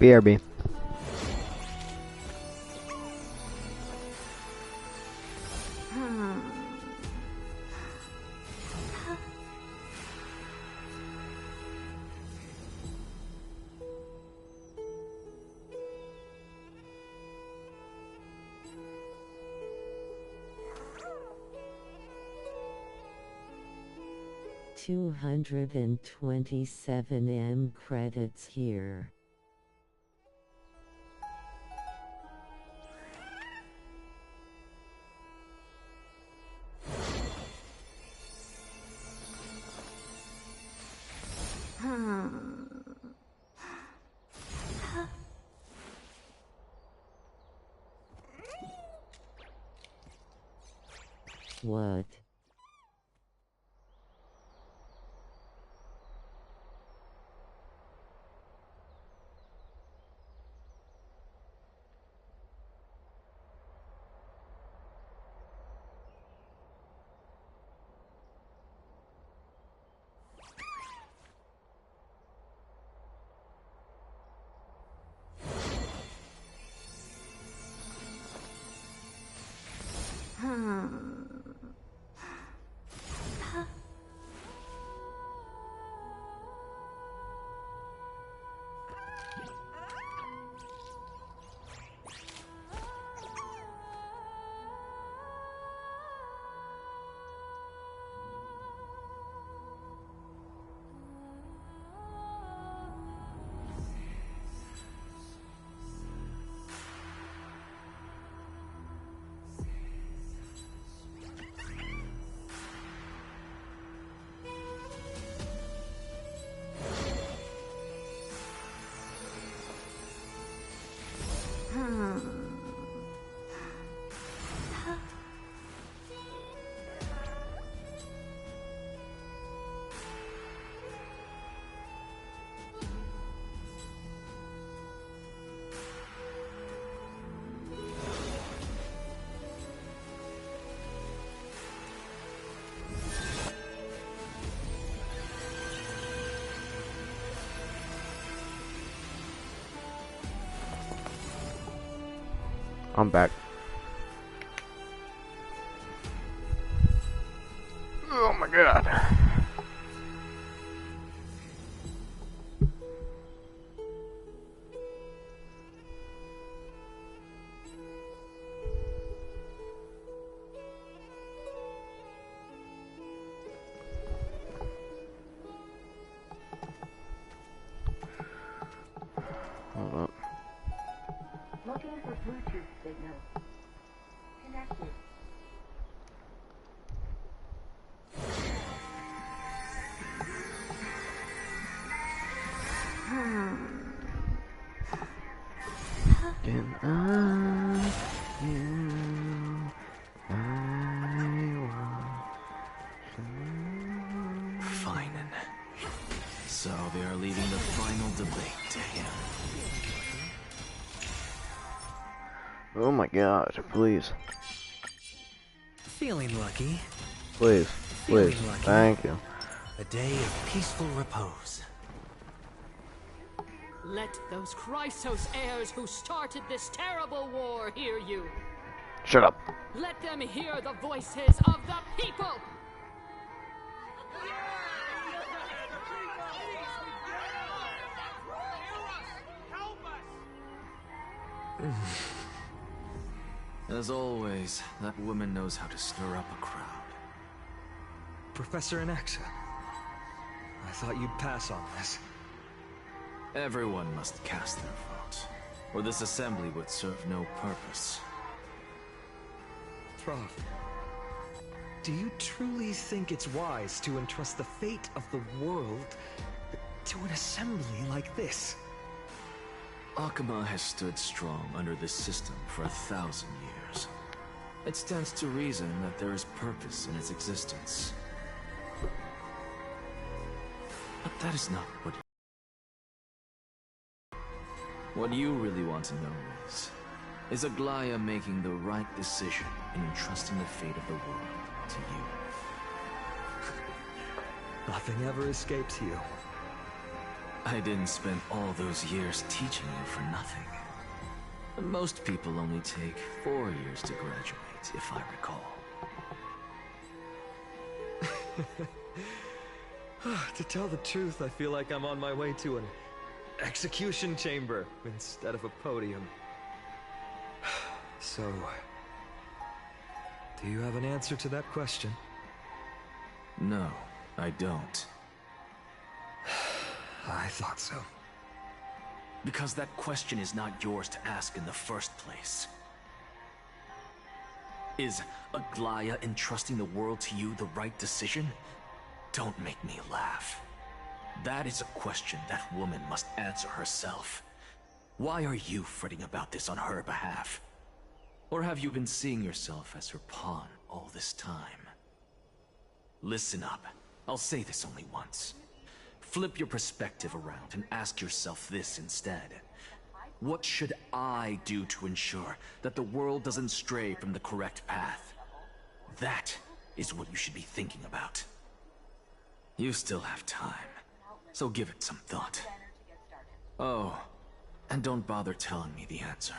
BRB. $227 credits here. What? I'm back. Oh my god. Hold up. Looking for Bluetooth signal. Connected. Can I you I want Fine. So they are leaving the final debate to him. Oh my god, please. Feeling lucky. Please. Please. Feeling lucky. Thank you. A day of peaceful repose. Let those Chrysos heirs who started this terrible war hear you. Shut up. Let them hear the voices of the people. As always, that woman knows how to stir up a crowd. Professor Anaxa, I thought you'd pass on this. Everyone must cast their vote, or this assembly would serve no purpose. Prof, do you truly think it's wise to entrust the fate of the world to an assembly like this? Akama has stood strong under this system for 1,000 years. It stands to reason that there is purpose in its existence. But that is not what you really want to know is Aglaya making the right decision in entrusting the fate of the world to you? Nothing ever escapes you. I didn't spend all those years teaching you for nothing. Most people only take 4 years to graduate, if I recall. To tell the truth, I feel like I'm on my way to an execution chamber instead of a podium. So, do you have an answer to that question? No, I don't. I thought so. Because that question is not yours to ask in the first place. Is Aglaya entrusting the world to you the right decision? Don't make me laugh. That is a question that woman must answer herself. Why are you fretting about this on her behalf? Or have you been seeing yourself as her pawn all this time? Listen up. I'll say this only once. Flip your perspective around and ask yourself this instead. What should I do to ensure that the world doesn't stray from the correct path? That is what you should be thinking about. You still have time, so give it some thought. Oh, and don't bother telling me the answer.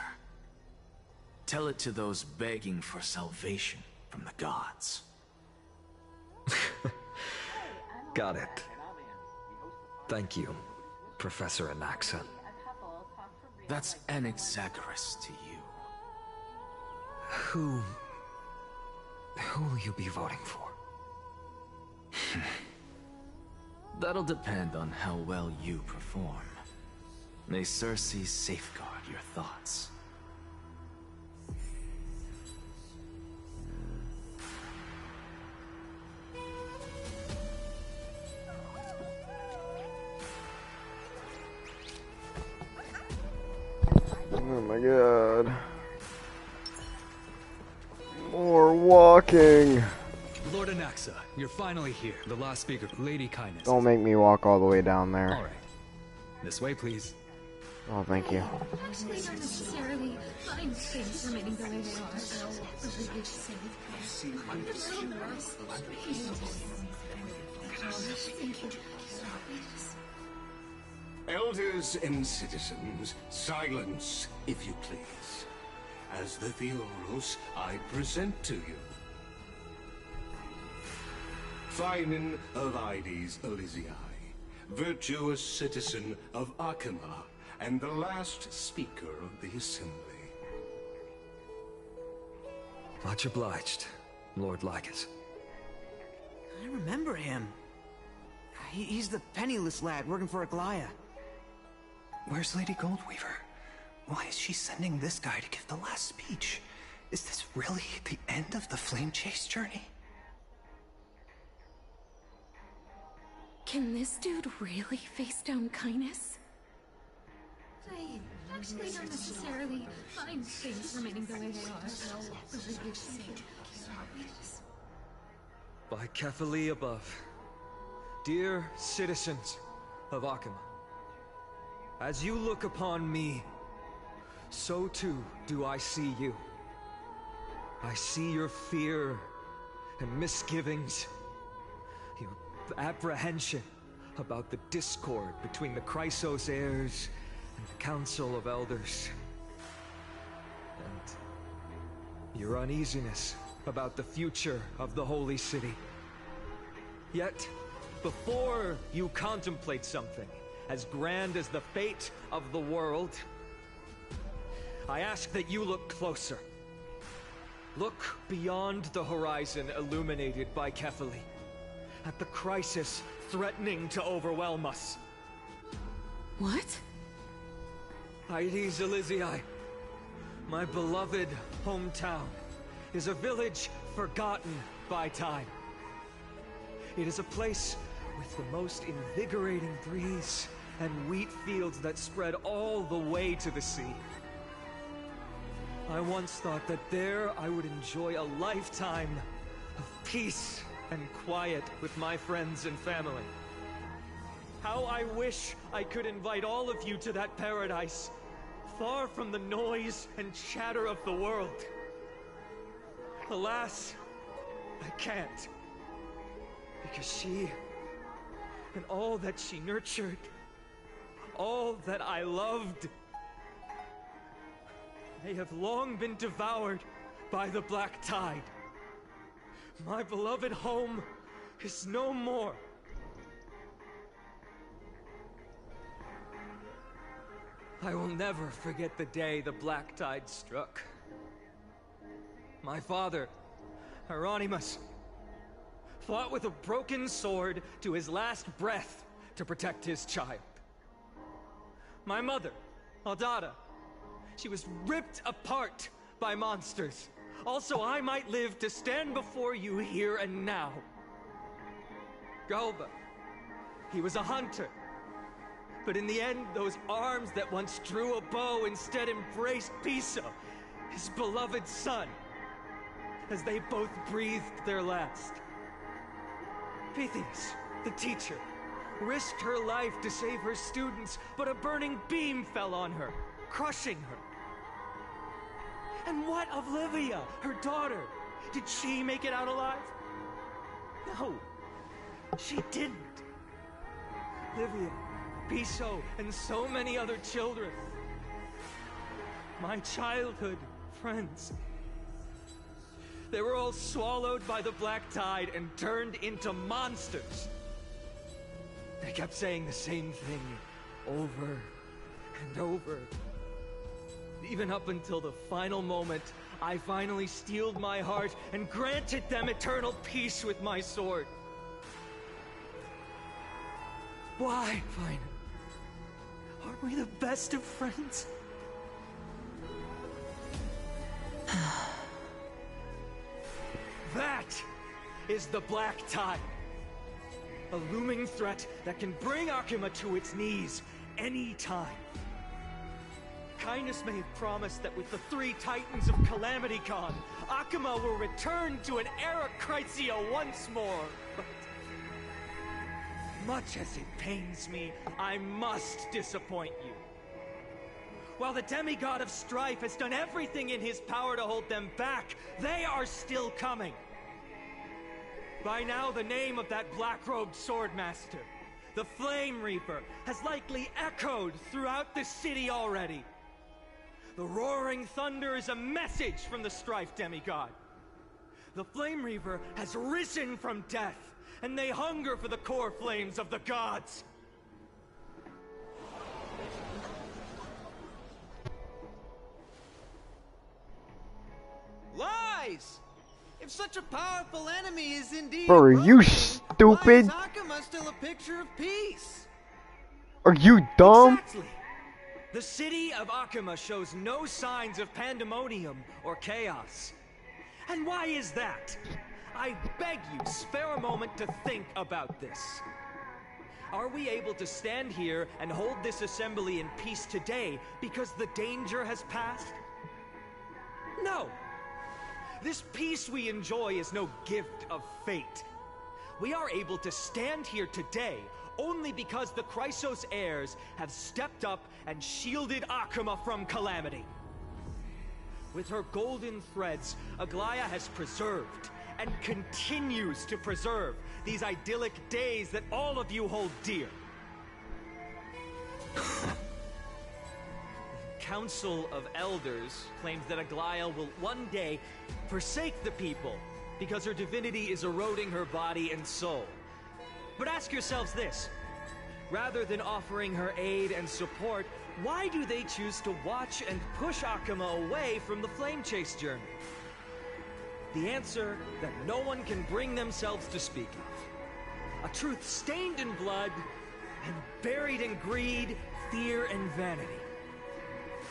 Tell it to those begging for salvation from the gods. Got it. Thank you, Professor Anaxa. That's Anaxagoras to you. Who will you be voting for? That'll depend on how well you perform. May Circe safeguard your thoughts. Oh my god. More walking. Lord Anaxa, you're finally here. The last speaker, Lady Kindness. Don't make me walk all the way down there. All right. This way, please. Oh, thank you. Actually, not necessarily fine things remaining the way they are. Elders and citizens, silence, if you please. As the Theoros, I present to you Finan of Ides Elysiae, virtuous citizen of Akima, and the last speaker of the assembly. Much obliged, Lord Lycus. I remember him. He's the penniless lad working for Aglaya. Where's Lady Goldweaver? Why is she sending this guy to give the last speech? Is this really the end of the Flame Chase journey? Can this dude really face down kindness? Actually, not necessarily fine things remaining the way they are. By Kephali above, dear citizens of Akima, as you look upon me, so too do I see you. I see your fear and misgivings, your apprehension about the discord between the Chrysos heirs and the Council of Elders, and your uneasiness about the future of the Holy City. Yet, before you contemplate something as grand as the fate of the world, I ask that you look closer. Look beyond the horizon illuminated by Kephali, at the crisis threatening to overwhelm us. What? Ides Elysiae, my beloved hometown, is a village forgotten by time. It is a place with the most invigorating breeze and wheat fields that spread all the way to the sea. I once thought that there I would enjoy a lifetime of peace and quiet with my friends and family. How I wish I could invite all of you to that paradise, far from the noise and chatter of the world. Alas, I can't. Because she, and all that she nurtured, all that I loved. They have long been devoured by the black tide. My beloved home is no more. I will never forget the day the black tide struck. My father, Hieronymus, fought with a broken sword to his last breath to protect his child. My mother, Aldada, she was ripped apart by monsters. Also, I might live to stand before you here and now. Galba, he was a hunter. But in the end, those arms that once drew a bow instead embraced Piso, his beloved son, as they both breathed their last. Pythias, the teacher, risked her life to save her students, but a burning beam fell on her, crushing her. And what of Livia, her daughter? Did she make it out alive? No, she didn't. Livia, Piso, and so many other children. My childhood friends. They were all swallowed by the black tide and turned into monsters. They kept saying the same thing over and over. Even up until the final moment, I finally steeled my heart and granted them eternal peace with my sword. Why, Fine? Aren't we the best of friends? That is the black tide. A looming threat that can bring Akuma to its knees any time. Kindness may have promised that with the 3 Titans of Calamity Con, Akuma will return to an era Chrysia once more, but much as it pains me, I must disappoint you. While the demigod of strife has done everything in his power to hold them back, they are still coming. By now, the name of that black-robed swordmaster, the Flame Reaper, has likely echoed throughout the city already. The roaring thunder is a message from the strife demigod. The Flame Reaper has risen from death, and they hunger for the core flames of the gods. Lies! If such a powerful enemy is indeed Bro, are you approaching, why stupid? is Akuma still a picture of peace? Are you dumb? Exactly. The city of Akuma shows no signs of pandemonium or chaos. And why is that? I beg you, spare a moment to think about this. Are we able to stand here and hold this assembly in peace today because the danger has passed? No. This peace we enjoy is no gift of fate. We are able to stand here today only because the Chrysos heirs have stepped up and shielded Akuma from calamity. With her golden threads, Aglaya has preserved and continues to preserve these idyllic days that all of you hold dear. Council of Elders claims that Aglaya will one day forsake the people because her divinity is eroding her body and soul. But ask yourselves this. Rather than offering her aid and support, why do they choose to watch and push Akuma away from the Flame Chase journey? The answer that no one can bring themselves to speak of. A truth stained in blood and buried in greed, fear, and vanity.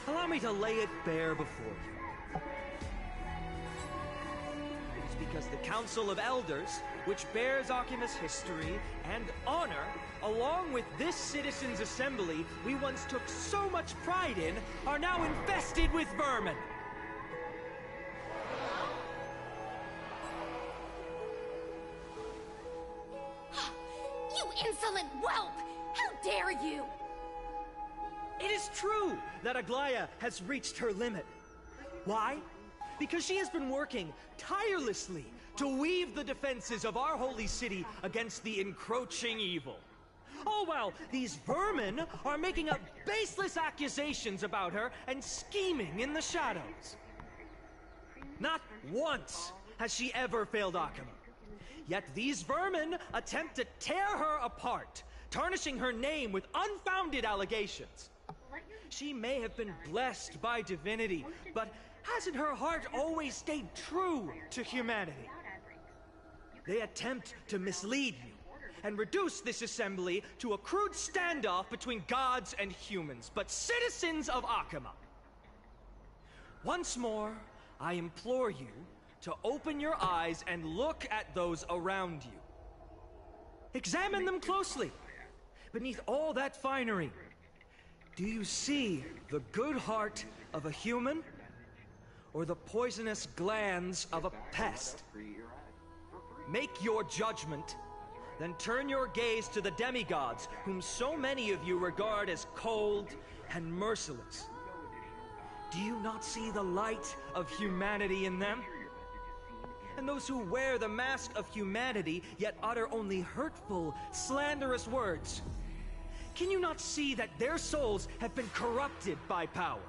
Allow me to lay it bare before you. It is because the Council of Elders, which bears Akuma's history and honor, along with this citizens' assembly we once took so much pride in, are now infested with vermin. You insolent whelp! How dare you! It is true that Aglaya has reached her limit. Why? Because she has been working tirelessly to weave the defenses of our holy city against the encroaching evil. Oh well, these vermin are making up baseless accusations about her and scheming in the shadows. Not once has she ever failed Akuma. Yet these vermin attempt to tear her apart, tarnishing her name with unfounded allegations. She may have been blessed by divinity, but hasn't her heart always stayed true to humanity? They attempt to mislead you and reduce this assembly to a crude standoff between gods and humans, but citizens of Akuma. Once more, I implore you to open your eyes and look at those around you. Examine them closely. Beneath all that finery, do you see the good heart of a human or the poisonous glands of a pest? Make your judgment, then turn your gaze to the demigods, whom so many of you regard as cold and merciless. Do you not see the light of humanity in them? And those who wear the mask of humanity, yet utter only hurtful, slanderous words. Can you not see that their souls have been corrupted by power?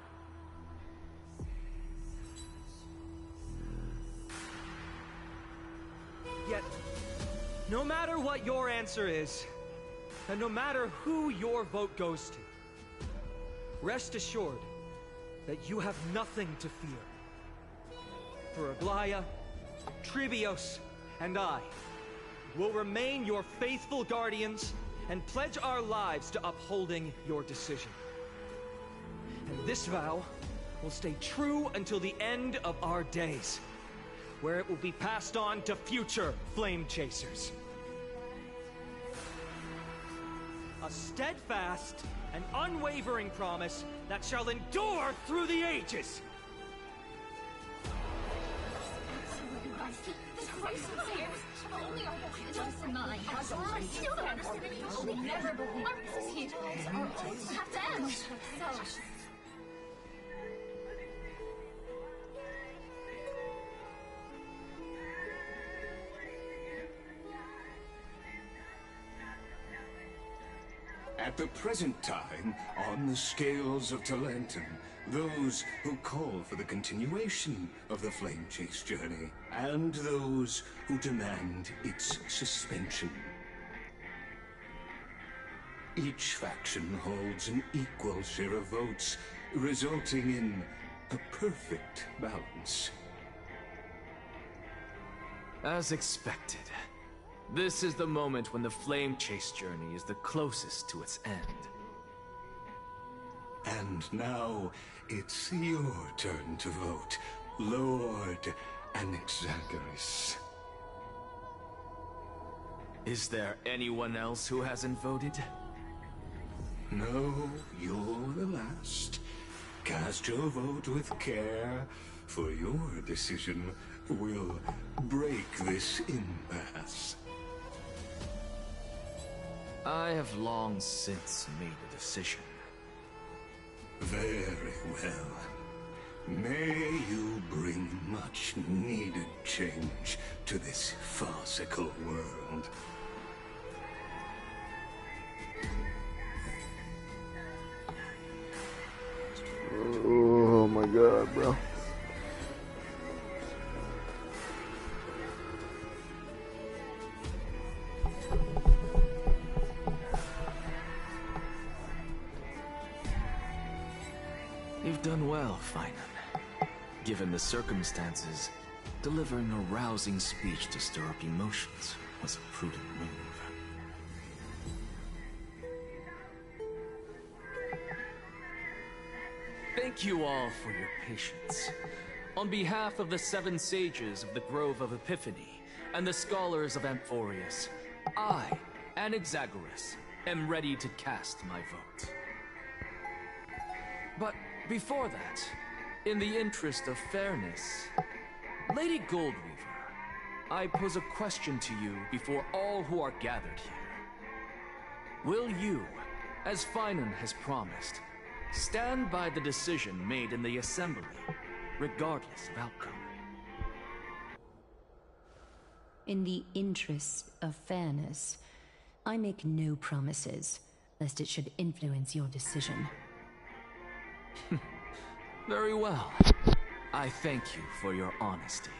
Yet, no matter what your answer is, and no matter who your vote goes to, rest assured that you have nothing to fear. For Aglaya, Trivios, and I will remain your faithful guardians and pledge our lives to upholding your decision. And this vow will stay true until the end of our days, where it will be passed on to future flame chasers. A steadfast and unwavering promise that shall endure through the ages. This crisis here. Only our just mine. I still don't understand it. Only never believe our heroes are always have to end. So. At the present time, on the scales of Talentum, those who call for the continuation of the Flame Chase journey, and those who demand its suspension. Each faction holds an equal share of votes, resulting in a perfect balance. As expected. This is the moment when the Flame Chase journey is the closest to its end. And now, it's your turn to vote, Lord Anaxagoras. Is there anyone else who hasn't voted? No, you're the last. Cast your vote with care, for your decision will break this impasse. I have long since made a decision. Very well. May you bring much needed change to this farcical world. Oh my god, bro. You've done well, Finan. Given the circumstances, delivering a rousing speech to stir up emotions was a prudent move. Thank you all for your patience. On behalf of the 7 sages of the Grove of Epiphany and the scholars of Amphorius, I, Anaxagoras, am ready to cast my vote. But before that, in the interest of fairness, Lady Goldweaver, I pose a question to you before all who are gathered here. Will you, as Finan has promised, stand by the decision made in the Assembly, regardless of outcome? In the interest of fairness, I make no promises, lest it should influence your decision. Very well. I thank you for your honesty.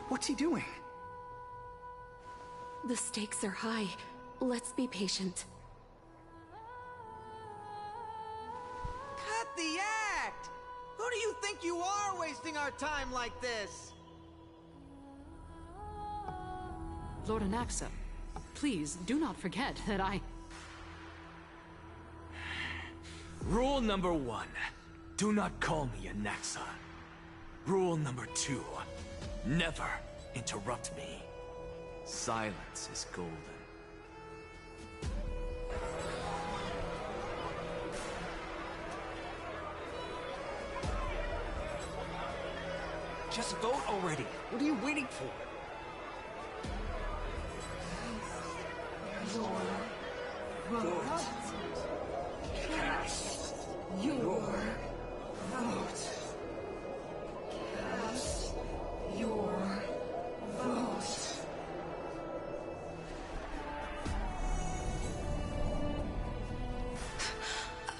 What's he doing? The stakes are high. Let's be patient. Cut the act! Who do you think you are wasting our time like this? Lord Anaxa, please do not forget that I... Rule number 1. Do not call me Anaxa. Rule number 2. Never interrupt me. Silence is golden. Just vote already. What are you waiting for? Your vote. Cast your vote. Cast your vote.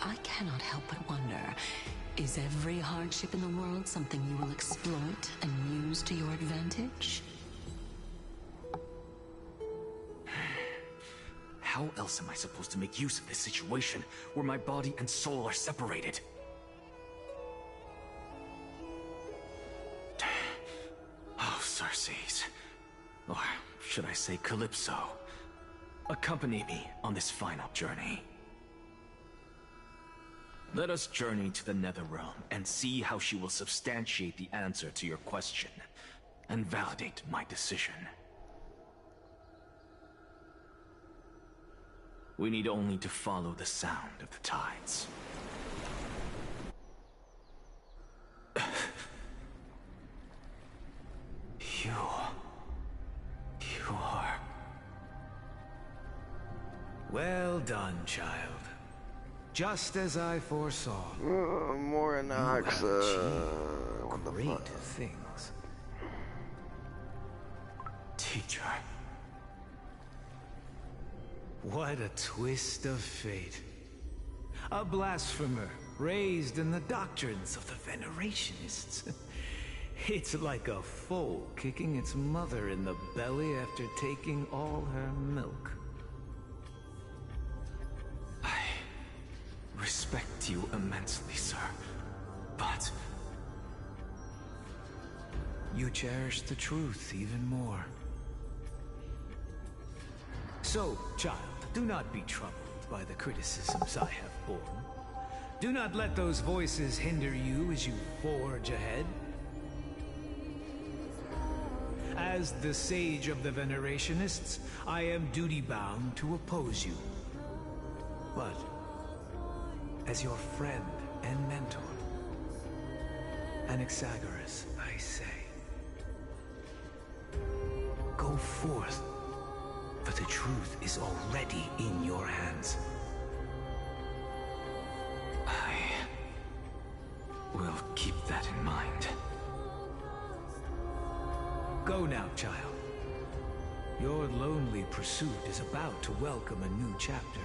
I cannot help but wonder, is every hardship in the world something you will exploit and use to your advantage? How else am I supposed to make use of this situation where my body and soul are separated? Oh, Circes. Or should I say Calypso? Accompany me on this final journey. Let us journey to the Netherrealm and see how she will substantiate the answer to your question and validate my decision. We need only to follow the sound of the tides. You are... Well done, child. Just as I foresaw. More Anaxa. What the Great fuck? things. Teacher. What a twist of fate. A blasphemer raised in the doctrines of the Venerationists. It's like a foal kicking its mother in the belly after taking all her milk. I respect you immensely, sir, but... You cherish the truth even more. So, child, do not be troubled by the criticisms I have borne. Do not let those voices hinder you as you forge ahead. As the sage of the Venerationists, I am duty-bound to oppose you. But, as your friend and mentor, Anaxagoras, I say, go forth, for the truth is already in your hands. I will keep that in mind. Go now, child. Your lonely pursuit is about to welcome a new chapter.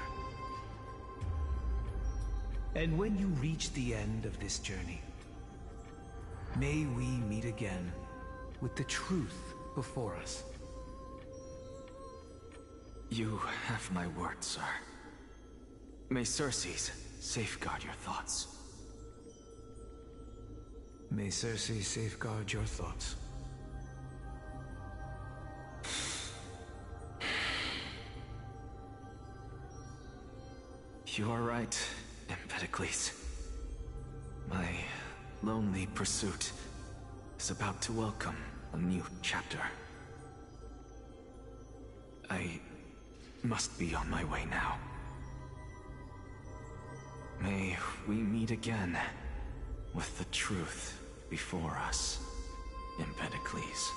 And when you reach the end of this journey, may we meet again with the truth before us. You have my word, sir. May Circes safeguard your thoughts. May Circe safeguard your thoughts. You are right, Empedocles. My lonely pursuit is about to welcome a new chapter. I must be on my way now. May we meet again with the truth before us, Empedocles.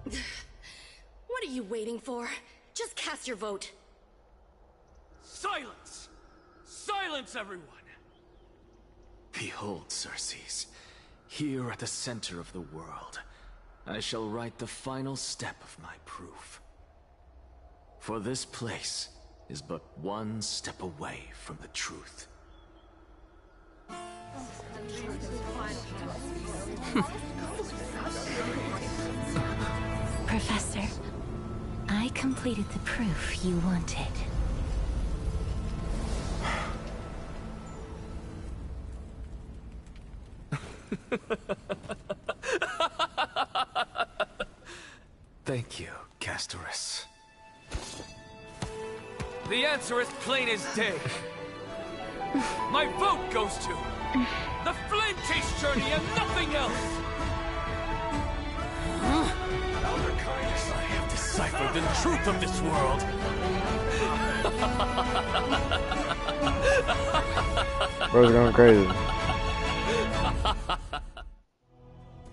What are you waiting for? Just cast your vote. Silence! Silence, everyone! Behold, Circes. Here at the center of the world, I shall write the final step of my proof. For this place is but one step away from the truth. Professor, I completed the proof you wanted. Thank you, Castorus. The answer is plain as day. My vote goes to the Flame Chase Journey and nothing else! Elder Kindness, I have deciphered the truth of this world! Bro's going crazy.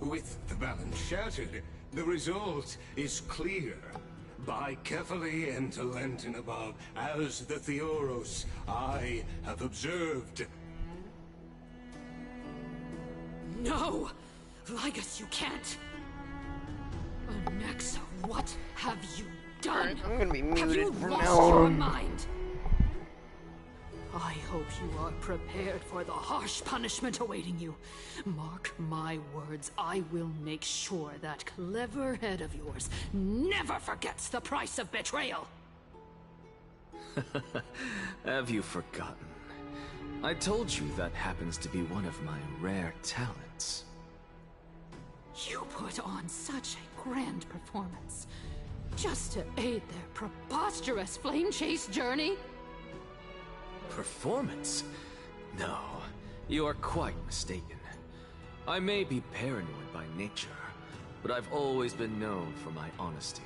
With the balance shattered, the result is clear. By carefully enter Lenten above, as the Theoros I have observed. No! Ligus, you can't! Onyxa, what have you done? Alright, I'm gonna be Have you muted from lost now your on. mind? I hope you are prepared for the harsh punishment awaiting you. Mark my words, I will make sure that clever head of yours never forgets the price of betrayal. Have you forgotten? I told you that happens to be one of my rare talents. You put on such a grand performance just to aid their preposterous flame chase journey? Performance? No, you are quite mistaken. I may be paranoid by nature, but I've always been known for my honesty.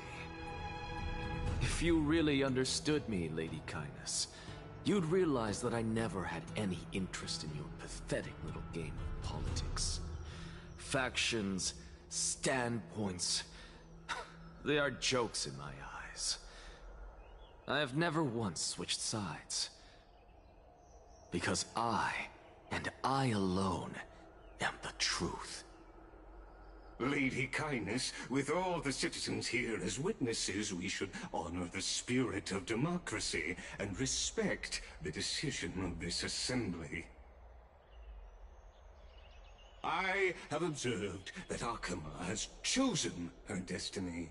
If you really understood me, Lady Kindness, you'd realize that I never had any interest in your pathetic little game of politics. Factions, standpoints, they are jokes in my eyes. I have never once switched sides. Because I, and I alone, am the truth. Lady Kindness, with all the citizens here as witnesses, we should honor the spirit of democracy and respect the decision of this assembly. I have observed that Akama has chosen her destiny.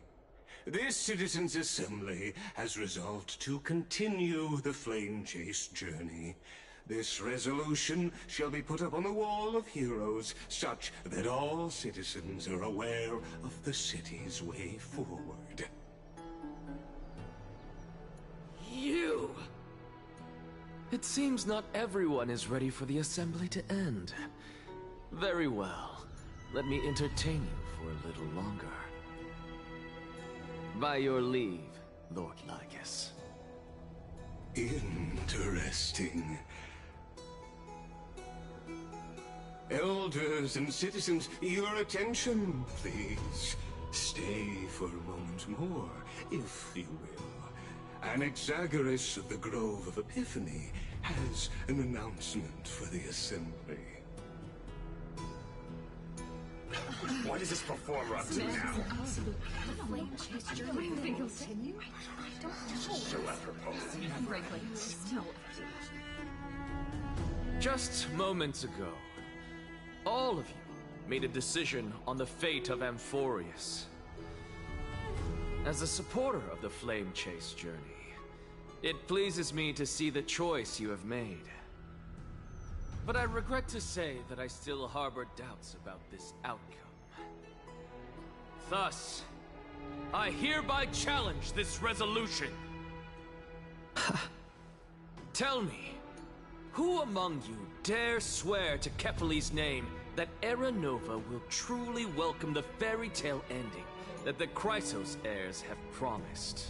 This citizens' assembly has resolved to continue the flame chase journey. This resolution shall be put up on the Wall of Heroes, such that all citizens are aware of the city's way forward. You! It seems not everyone is ready for the assembly to end. Very well. Let me entertain you for a little longer. By your leave, Lord Ligus. Interesting. Elders and citizens, your attention, please. Stay for a moment more, if you will. Anaxagoras of the Grove of Epiphany has an announcement for the assembly. What is this performer up to now? So apropos. Just moments ago, all of you made a decision on the fate of Amphorius. As a supporter of the Flame Chase journey, it pleases me to see the choice you have made. But I regret to say that I still harbor doubts about this outcome. Thus, I hereby challenge this resolution. Tell me, who among you dare swear to Kephales's name that Era Nova will truly welcome the fairy tale ending that the Chrysos heirs have promised?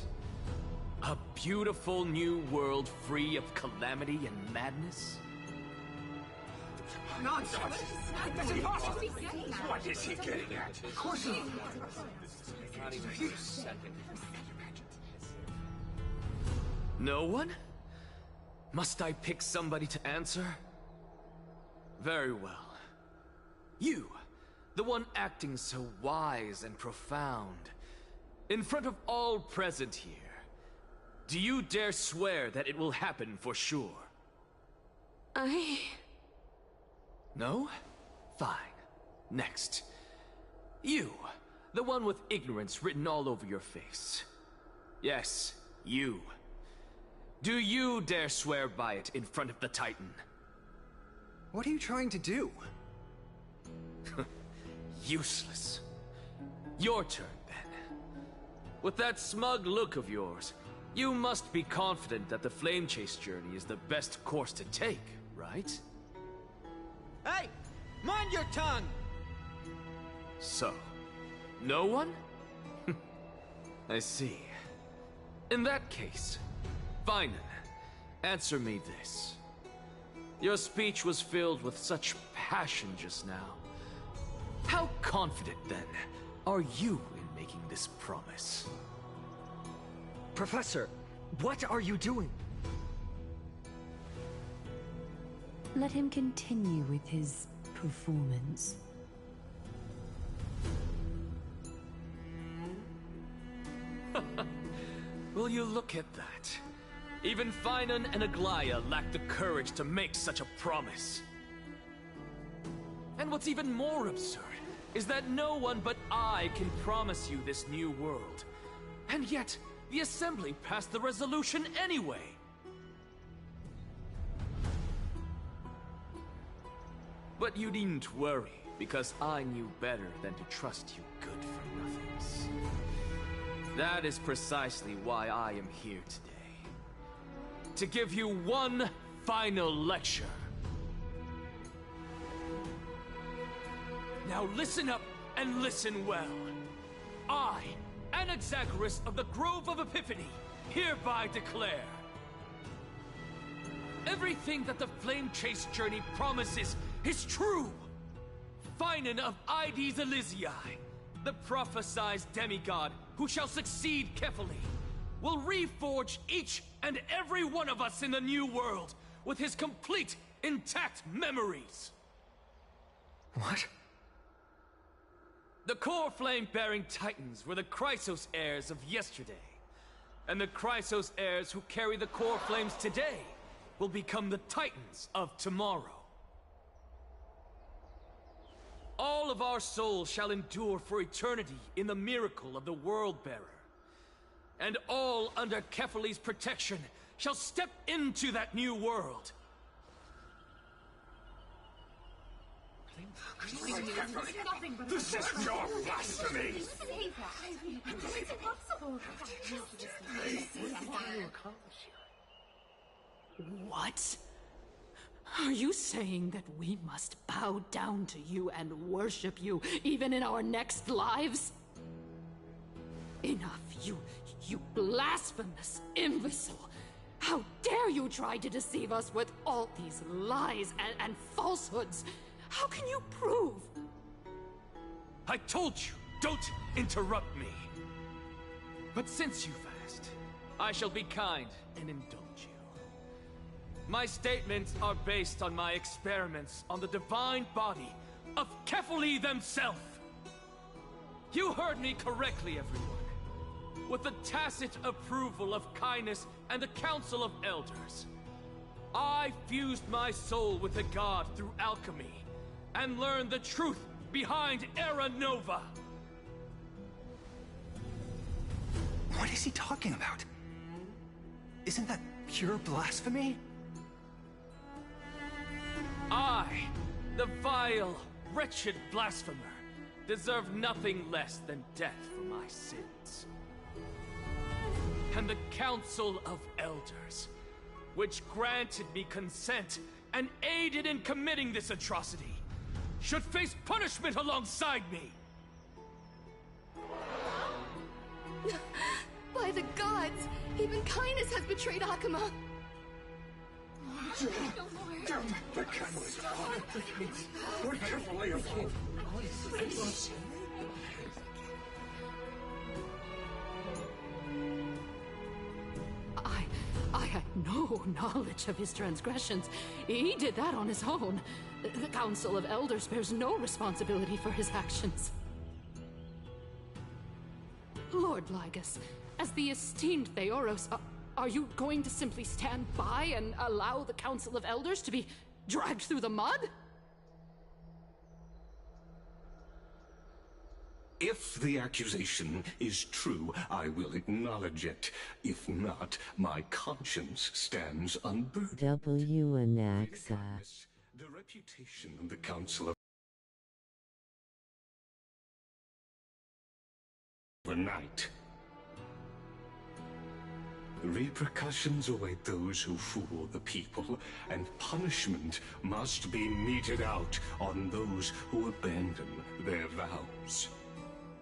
A beautiful new world free of calamity and madness? Nonsense! That's impossible! What is he getting at? Of course not. Not even for a second. No one? Must I pick somebody to answer? Very well. You, the one acting so wise and profound, in front of all present here, do you dare swear that it will happen for sure? No? Fine. Next. You, the one with ignorance written all over your face. Yes, you. Do you dare swear by it in front of the Titan? What are you trying to do? Useless. Your turn, then. With that smug look of yours, you must be confident that the Flame Chase journey is the best course to take, right? Hey! Mind your tongue! So, no one? I see. In that case, Finan, answer me this. Your speech was filled with such passion just now. How confident, then, are you in making this promise? Professor, what are you doing? Let him continue with his performance. Will you look at that? Even Finan and Aglaya lack the courage to make such a promise. And what's even more absurd is that no one but I can promise you this new world. And yet, the Assembly passed the resolution anyway. But you needn't worry, because I knew better than to trust you good-for-nothings. That is precisely why I am here today. To give you one final lecture. Now listen up and listen well. I, Anaxagoras of the Grove of Epiphany, hereby declare everything that the Flame Chase journey promises is true. Finan of Ides Elysiae, the prophesied demigod who shall succeed Kefali, will reforge each and every one of us in the new world with his complete, intact memories. What? The core flame-bearing titans were the Chrysos heirs of yesterday. And the Chrysos heirs who carry the core flames today will become the titans of tomorrow. All of our souls shall endure for eternity in the miracle of the World-Bearer. And all under Kefali's protection shall step into that new world. This is pure blasphemy! It's impossible. What? Are you saying that we must bow down to you and worship you, even in our next lives? Enough, you blasphemous imbecile! How dare you try to deceive us with all these lies and falsehoods? How can you prove? I told you, don't interrupt me. But since you've asked, I shall be kind and indulge you. My statements are based on my experiments on the divine body of Kefali themselves. You heard me correctly, everyone. With the tacit approval of kindness and the Council of Elders, I fused my soul with the god through alchemy and learned the truth behind Era Nova. What is he talking about? Isn't that pure blasphemy? I, the vile, wretched blasphemer, deserve nothing less than death for my sins. And the Council of Elders, which granted me consent and aided in committing this atrocity, should face punishment alongside me! By the gods! Even kindness has betrayed Akuma! The camel is gone. We're carefully afloat. I had no knowledge of his transgressions. He did that on his own. The Council of Elders bears no responsibility for his actions. Lord Lygus, as the esteemed Theoros, are you going to simply stand by and allow the Council of Elders to be dragged through the mud? If the accusation is true, I will acknowledge it. If not, my conscience stands unburdened. W. Anaxa. The reputation of the Council of overnight. Repercussions await those who fool the people, and punishment must be meted out on those who abandon their vows.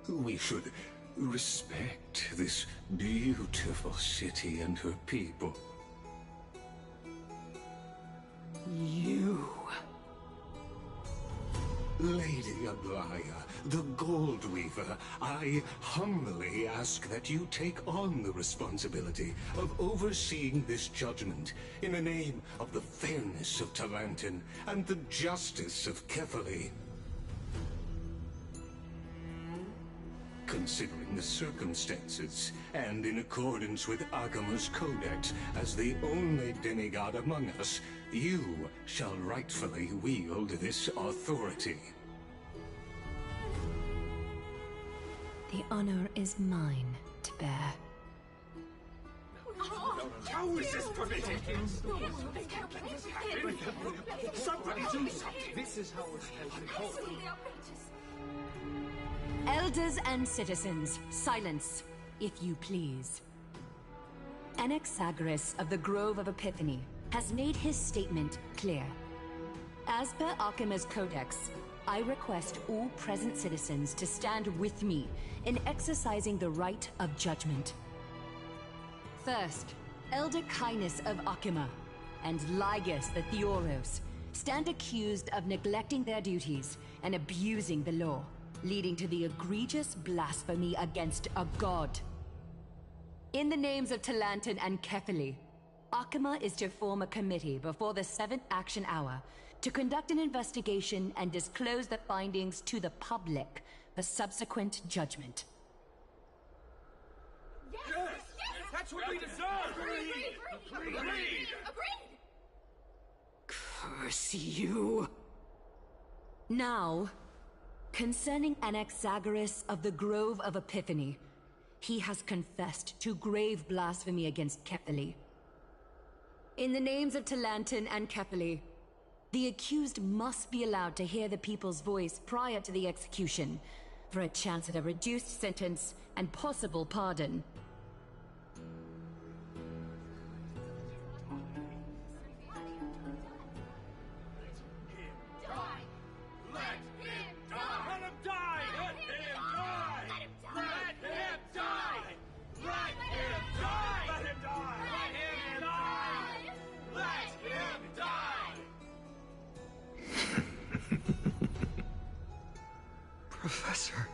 We should respect this beautiful city and her people. You... Lady Aglaya, the Gold Weaver, I humbly ask that you take on the responsibility of overseeing this judgment in the name of the fairness of Talantin and the justice of Kefali. Considering the circumstances, and in accordance with Akima's codex, as the only demigod among us, you shall rightfully wield this authority. The honor is mine to bear. How is this permitted? Somebody do something! This is how it's held in court. Elders and citizens, silence, if you please. Anaxagoras of the Grove of Epiphany has made his statement clear. As per Akima's codex, I request all present citizens to stand with me in exercising the right of judgment. First, Elder Kainis of Akima and Lygus the Theoros stand accused of neglecting their duties and abusing the law, leading to the egregious blasphemy against a god. In the names of Talantin and Kefali, Akima is to form a committee before the 7th action hour to conduct an investigation and disclose the findings to the public for subsequent judgment. Yes! That's what we deserve! Agreed! Curse you! Now, concerning Anaxagoras of the Grove of Epiphany, he has confessed to grave blasphemy against Kefali. In the names of Talantin and Kefali, the accused must be allowed to hear the people's voice prior to the execution, for a chance at a reduced sentence and possible pardon. Professor.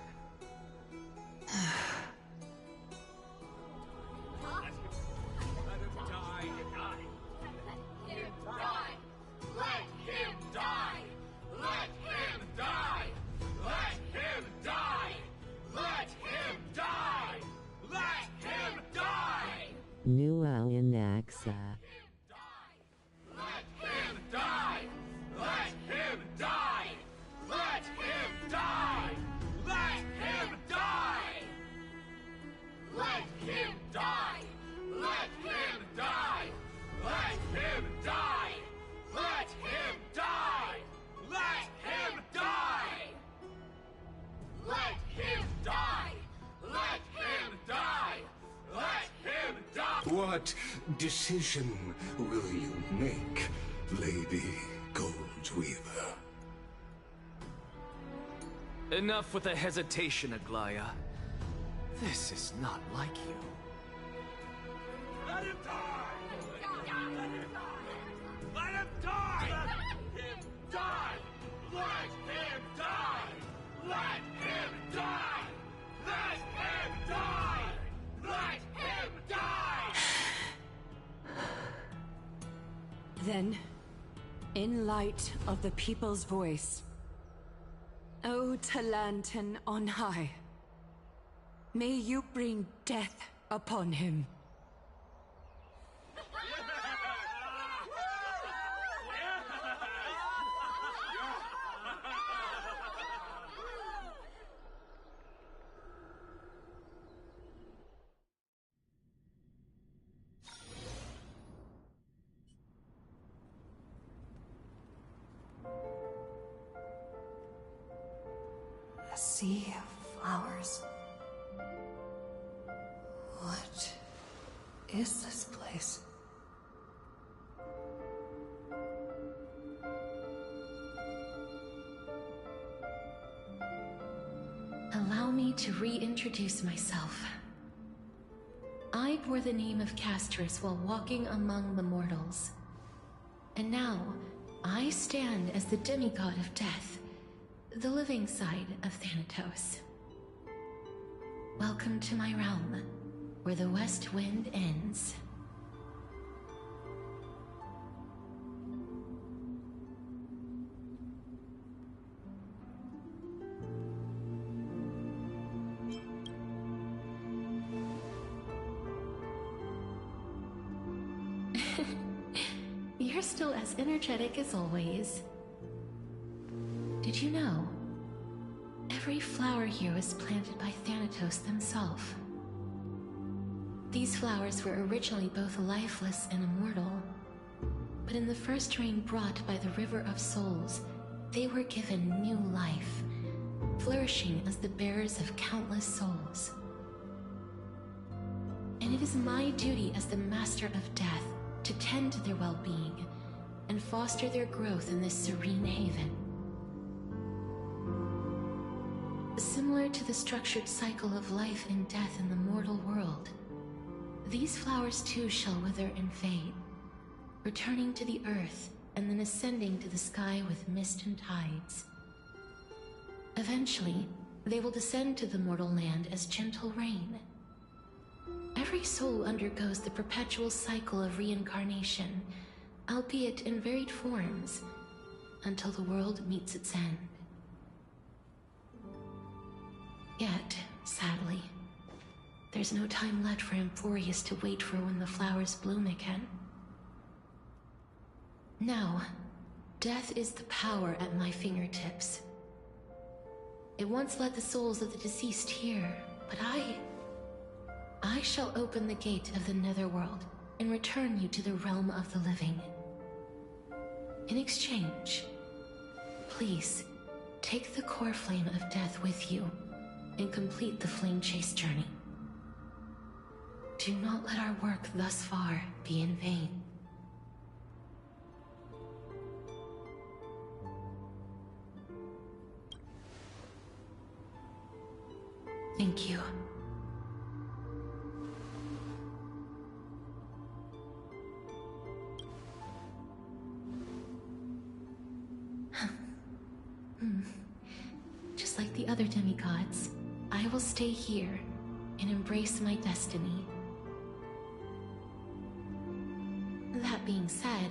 New Anaxa. What decision will you make, Lady Goldweaver? Enough with the hesitation, Aglaya. This is not like you. Let him die! Let him die! Let die! Let him die! Let him die! Let him die! Let him die! Then, in light of the people's voice, O Talantan on high, may you bring death upon him. A sea of flowers. What is this place? Allow me to reintroduce myself. I bore the name of Castris while walking among the mortals. And now, I stand as the demigod of death, the living side of Thanatos. Welcome to my realm, where the west wind ends. You're still as energetic as always. Did you know? Every flower here was planted by Thanatos themselves. These flowers were originally both lifeless and immortal, but in the first rain brought by the River of Souls, they were given new life, flourishing as the bearers of countless souls. And it is my duty as the Master of Death to tend to their well-being and foster their growth in this serene haven. Similar to the structured cycle of life and death in the mortal world, these flowers too shall wither and fade, returning to the earth and then ascending to the sky with mist and tides. Eventually, they will descend to the mortal land as gentle rain. Every soul undergoes the perpetual cycle of reincarnation, albeit in varied forms, until the world meets its end. Yet, sadly, there's no time left for Emphorius to wait for when the flowers bloom again. Now, death is the power at my fingertips. It once led the souls of the deceased here, but I shall open the gate of the netherworld and return you to the realm of the living. In exchange, please, take the core flame of death with you and complete the flame chase journey. Do not let our work thus far be in vain. Thank you. Just like the other demigods, I will stay here and embrace my destiny. That being said,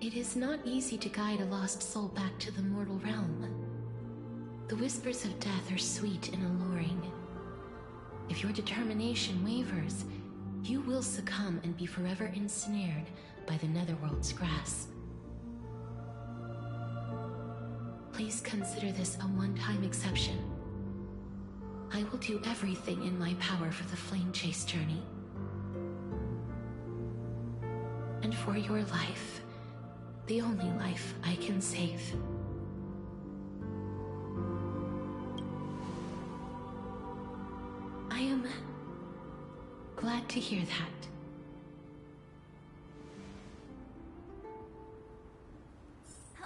it is not easy to guide a lost soul back to the mortal realm. The whispers of death are sweet and alluring. If your determination wavers, you will succumb and be forever ensnared by the netherworld's grasp. Please consider this a one-time exception. I will do everything in my power for the flame chase journey. And for your life, the only life I can save. I am glad to hear that.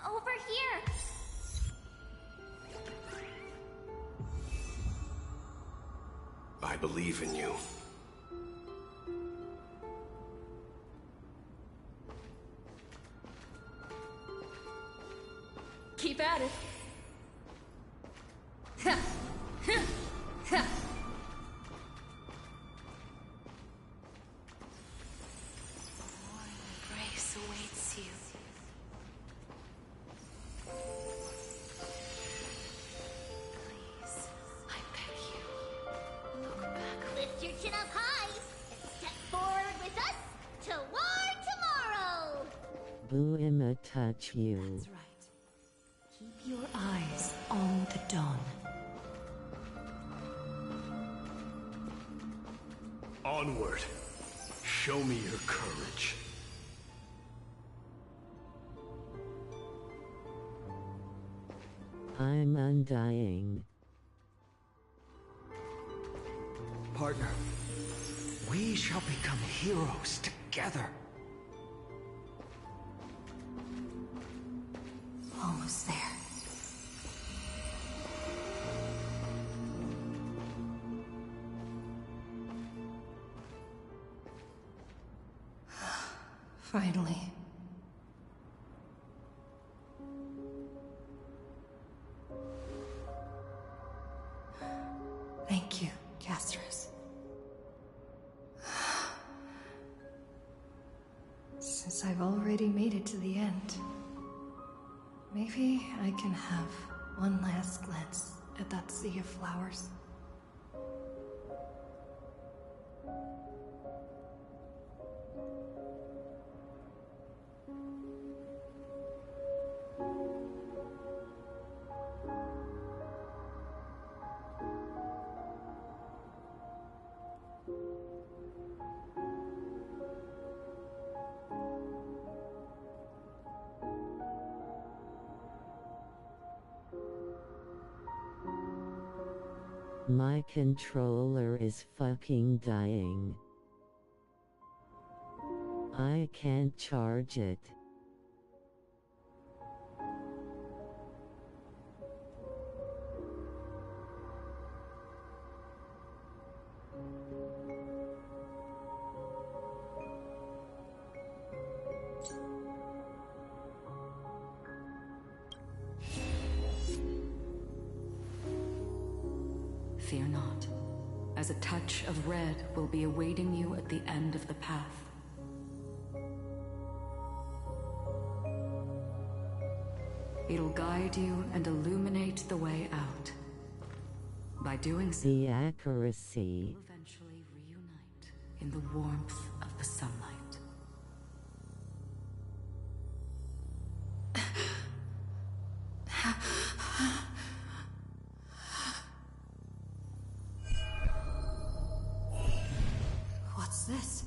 Over here! I believe in you. Keep at it. Ha! Ha! Ha! Embrace awaits you. Please, I beg you, look back. Lift your chin up high and step forward with us toward tomorrow. Buima touch you. That's right. Keep your eyes on the dawn. Onward. Show me your courage. I'm undying. Partner, we shall become heroes together. Almost there. Finally. Thank you, Castros. Since I've already made it to the end, maybe I can have one last glance at that sea of flowers. My controller is fucking dying. I can't charge it. Fear not, as a touch of red will be awaiting you at the end of the path. It'll guide you and illuminate the way out. By doing so, The accuracy. you'll eventually reunite in the warmth of the sunlight. What's this?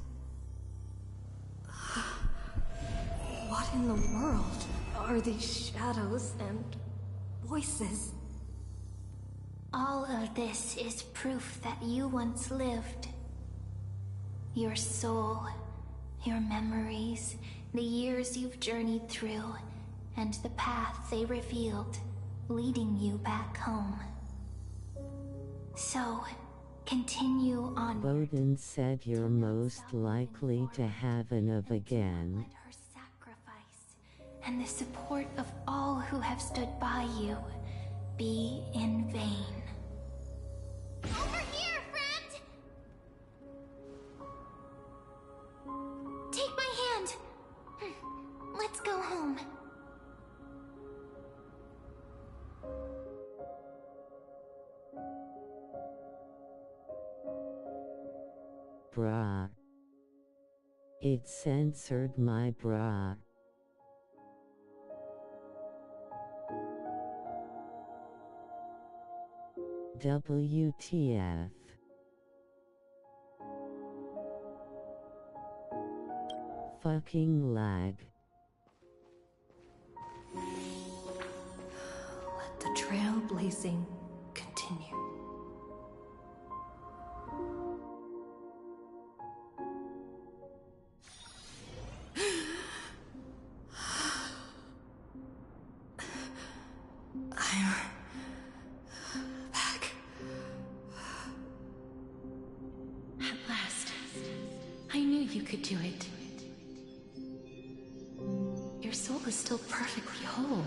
What in the world are these shadows and voices? All of this is proof that you once lived. Your soul, your memories, the years you've journeyed through, and the path they revealed, leading you back home. So, continue on. Bowden said you're most likely to heaven of again. Let her sacrifice and the support of all who have stood by you be in vain. Over here, friend! Take my hand! Let's go home. Bra. It censored my bra. WTF. Fucking lag. Let the trailblazing continue. I'm back. At last. I knew you could do it. Your soul is still perfectly whole.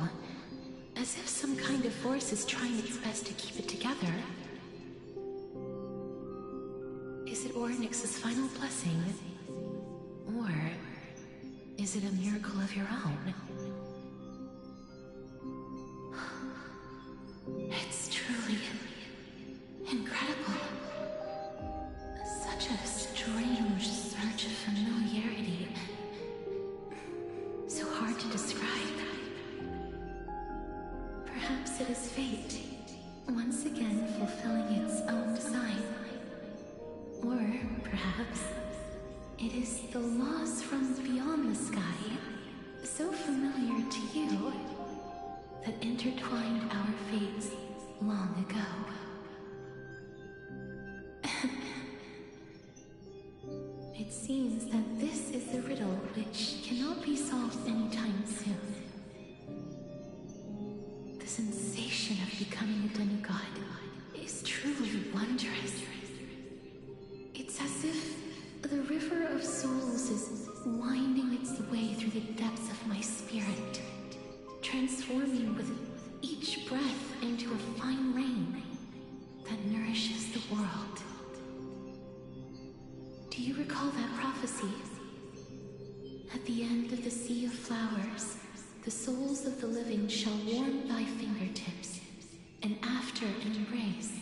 As if some kind of force is trying its best to keep it together. Is it Ornyx's final blessing? Or is it a miracle of your own? It's truly incredible. Such a strange surge of familiarity. So hard to describe. Perhaps it is fate, once again fulfilling its own design. Or perhaps it is the loss from beyond the sky, so familiar to you, that intertwined our fates long ago. It seems that this is the riddle which cannot be solved anytime soon. The sensation of becoming a demigod is truly wondrous. It's as if the river of souls is winding its way through the depths of my spirit, transforming with each breath into a fine rain that nourishes the world. Do you recall that prophecy? At the end of the sea of flowers, the souls of the living shall warm thy fingertips, and after an embrace,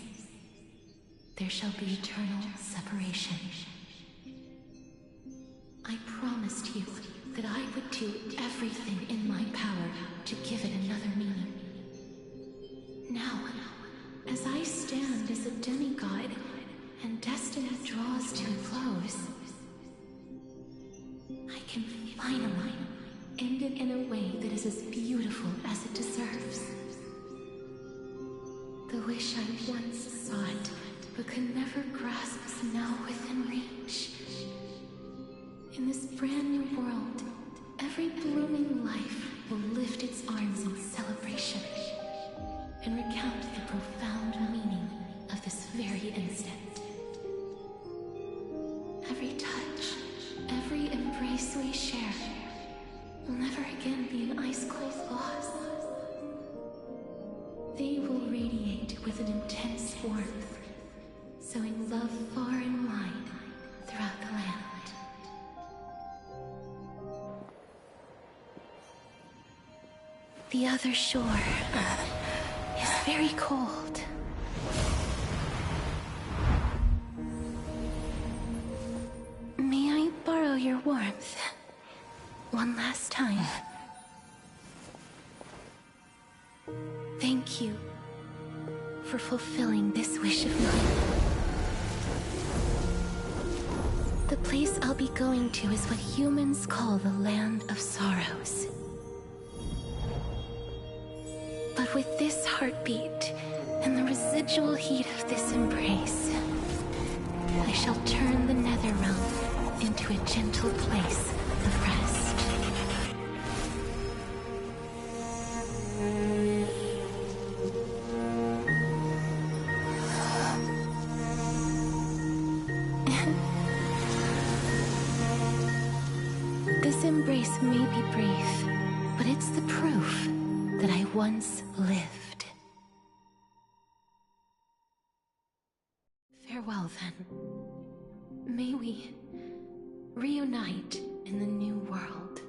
there shall be eternal separation. I promised you that I would do everything in my power to give it another meaning. Now, as I stand as a demigod, and destiny draws to a close, I can finally end it in a way that is as beautiful as it deserves. The wish I once sought, but could never grasp, is now within reach. In this brand new world, every blooming life will lift its arms in celebration and recount the profound meaning of this very instant. Every touch, every embrace we share will never again be an ice-cold loss. They will radiate with an intense warmth, sowing love far and wide throughout the land. The other shore is very cold. May I borrow your warmth one last time? Thank you for fulfilling this wish of mine. The place I'll be going to is what humans call the Land of Sorrows. But with this heartbeat and the residual heat of this embrace, I shall turn the nether realm into a gentle place of rest. This embrace may be brief, but it's the proof that I once lived. Farewell, then. May we reunite in the new world.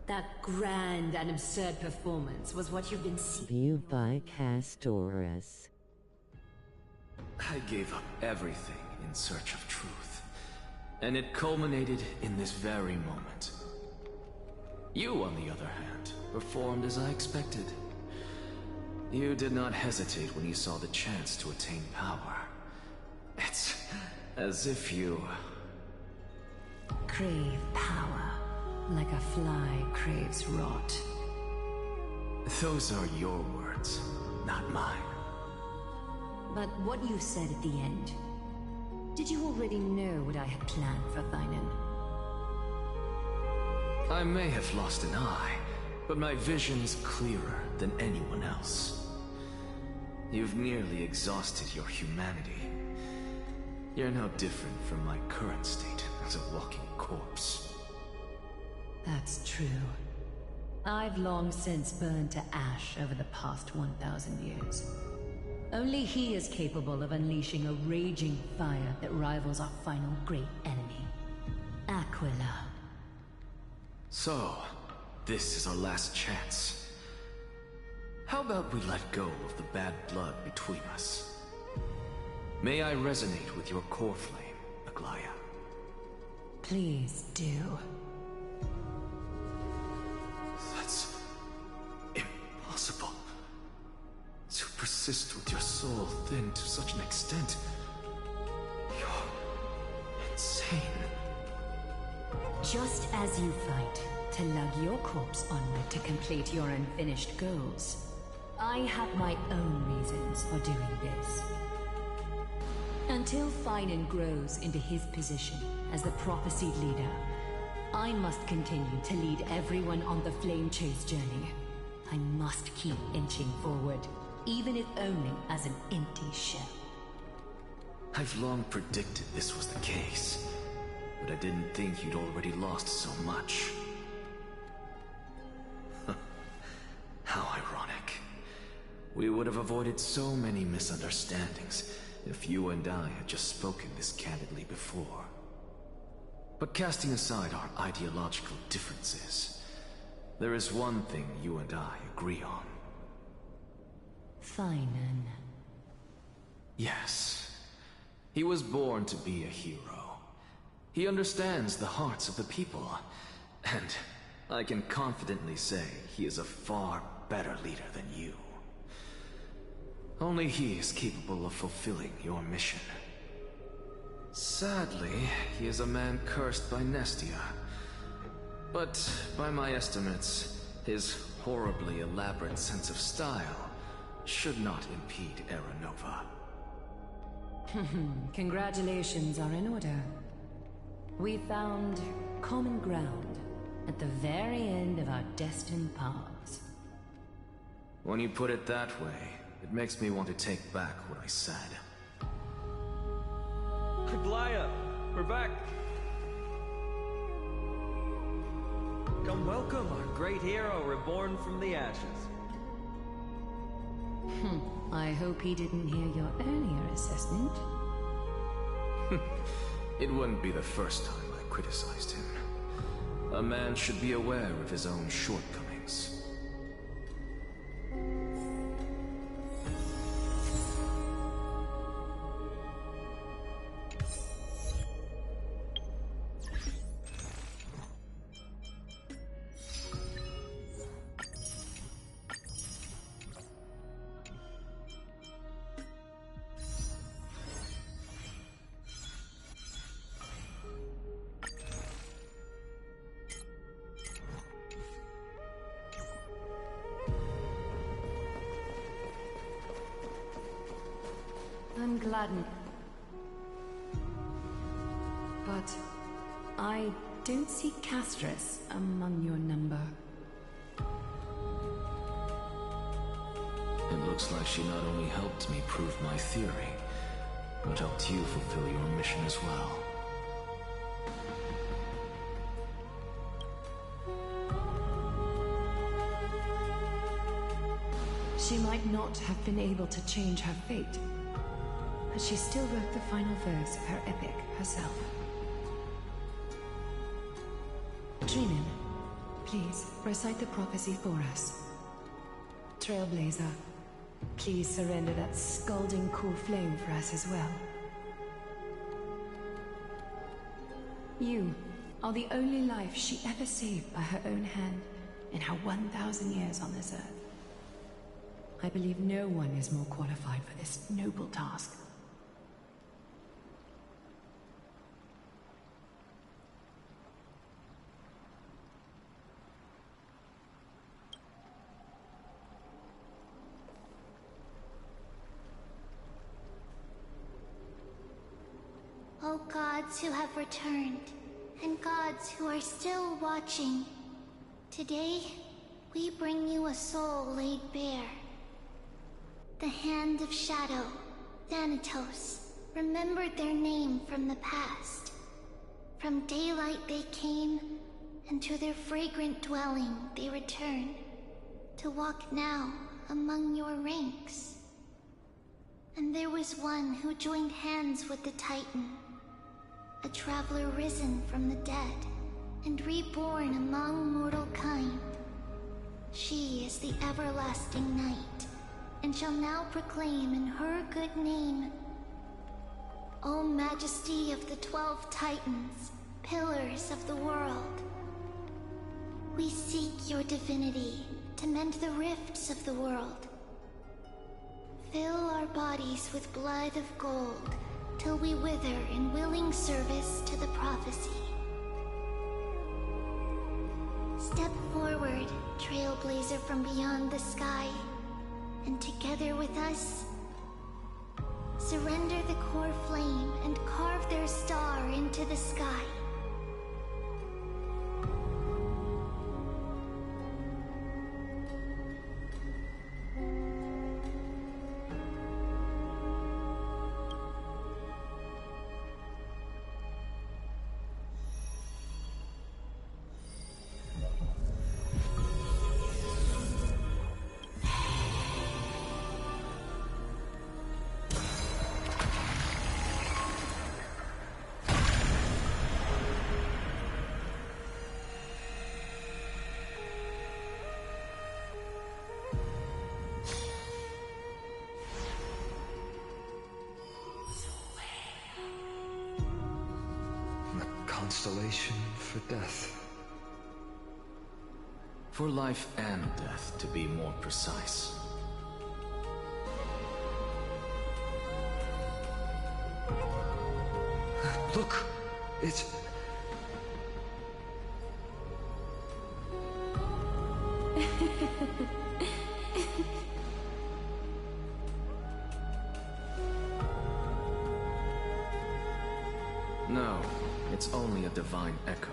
That grand and absurd performance was what you've been seeing. Viewed by Castoris. I gave up everything in search of truth, and it culminated in this very moment. You, on the other hand, performed as I expected. You did not hesitate when you saw the chance to attain power. It's as if you... crave power, like a fly craves rot. Those are your words, not mine. But what you said at the end, did you already know what I had planned for Thinen? I may have lost an eye, but my vision's clearer than anyone else. You've nearly exhausted your humanity. You're no different from my current state as a walking corpse. That's true. I've long since burned to ash over the past 1,000 years. Only he is capable of unleashing a raging fire that rivals our final great enemy, Aquila. So, this is our last chance. How about we let go of the bad blood between us? May I resonate with your core flame, Aglaya? Please do. That's impossible. To persist with your soul thinned to such an extent. You're insane. Just as you fight to lug your corpse onward to complete your unfinished goals, I have my own reasons for doing this. Until Finan grows into his position as the prophesied leader, I must continue to lead everyone on the flame chase journey. I must keep inching forward, even if only as an empty shell. I've long predicted this was the case, but I didn't think you'd already lost so much. How ironic. We would have avoided so many misunderstandings if you and I had just spoken this candidly before. But casting aside our ideological differences, there is one thing you and I agree on. Finan. Yes. He was born to be a hero. He understands the hearts of the people, and I can confidently say he is a far better leader than you. Only he is capable of fulfilling your mission. Sadly, he is a man cursed by Nestia. But by my estimates, his horribly elaborate sense of style should not impede Aranova. Congratulations are in order. We found common ground at the very end of our destined paths. When you put it that way, it makes me want to take back what I said. Aglaya, we're back. Come welcome our great hero reborn from the ashes. I hope he didn't hear your earlier assessment. It wouldn't be the first time I criticized him. A man should be aware of his own shortcomings. I'm gladdened. But I don't see Castris among your number. It looks like she not only helped me prove my theory, but helped you fulfill your mission as well. She might not have been able to change her fate, but she still wrote the final verse of her epic herself. Trinan, please recite the prophecy for us. Trailblazer, please surrender that scalding cool flame for us as well. You are the only life she ever saved by her own hand in her 1,000 years on this earth. I believe no one is more qualified for this noble task. O gods who have returned, and gods who are still watching, today we bring you a soul laid bare. The hand of shadow, Thanatos, remembered their name from the past. From daylight they came, and to their fragrant dwelling they return, to walk now among your ranks. And there was one who joined hands with the Titan, a traveler risen from the dead, and reborn among mortal kind. She is the everlasting night, and shall now proclaim in her good name, O Majesty of the 12 Titans, pillars of the world. We seek your divinity to mend the rifts of the world. Fill our bodies with blood of gold, till we wither in willing service to the prophecy. Step forward, trailblazer from beyond the sky, and together with us, surrender the core flame and carve their star into the sky. Constellation for death. For life and death, to be more precise. Look! It's... No, it's only a divine echo.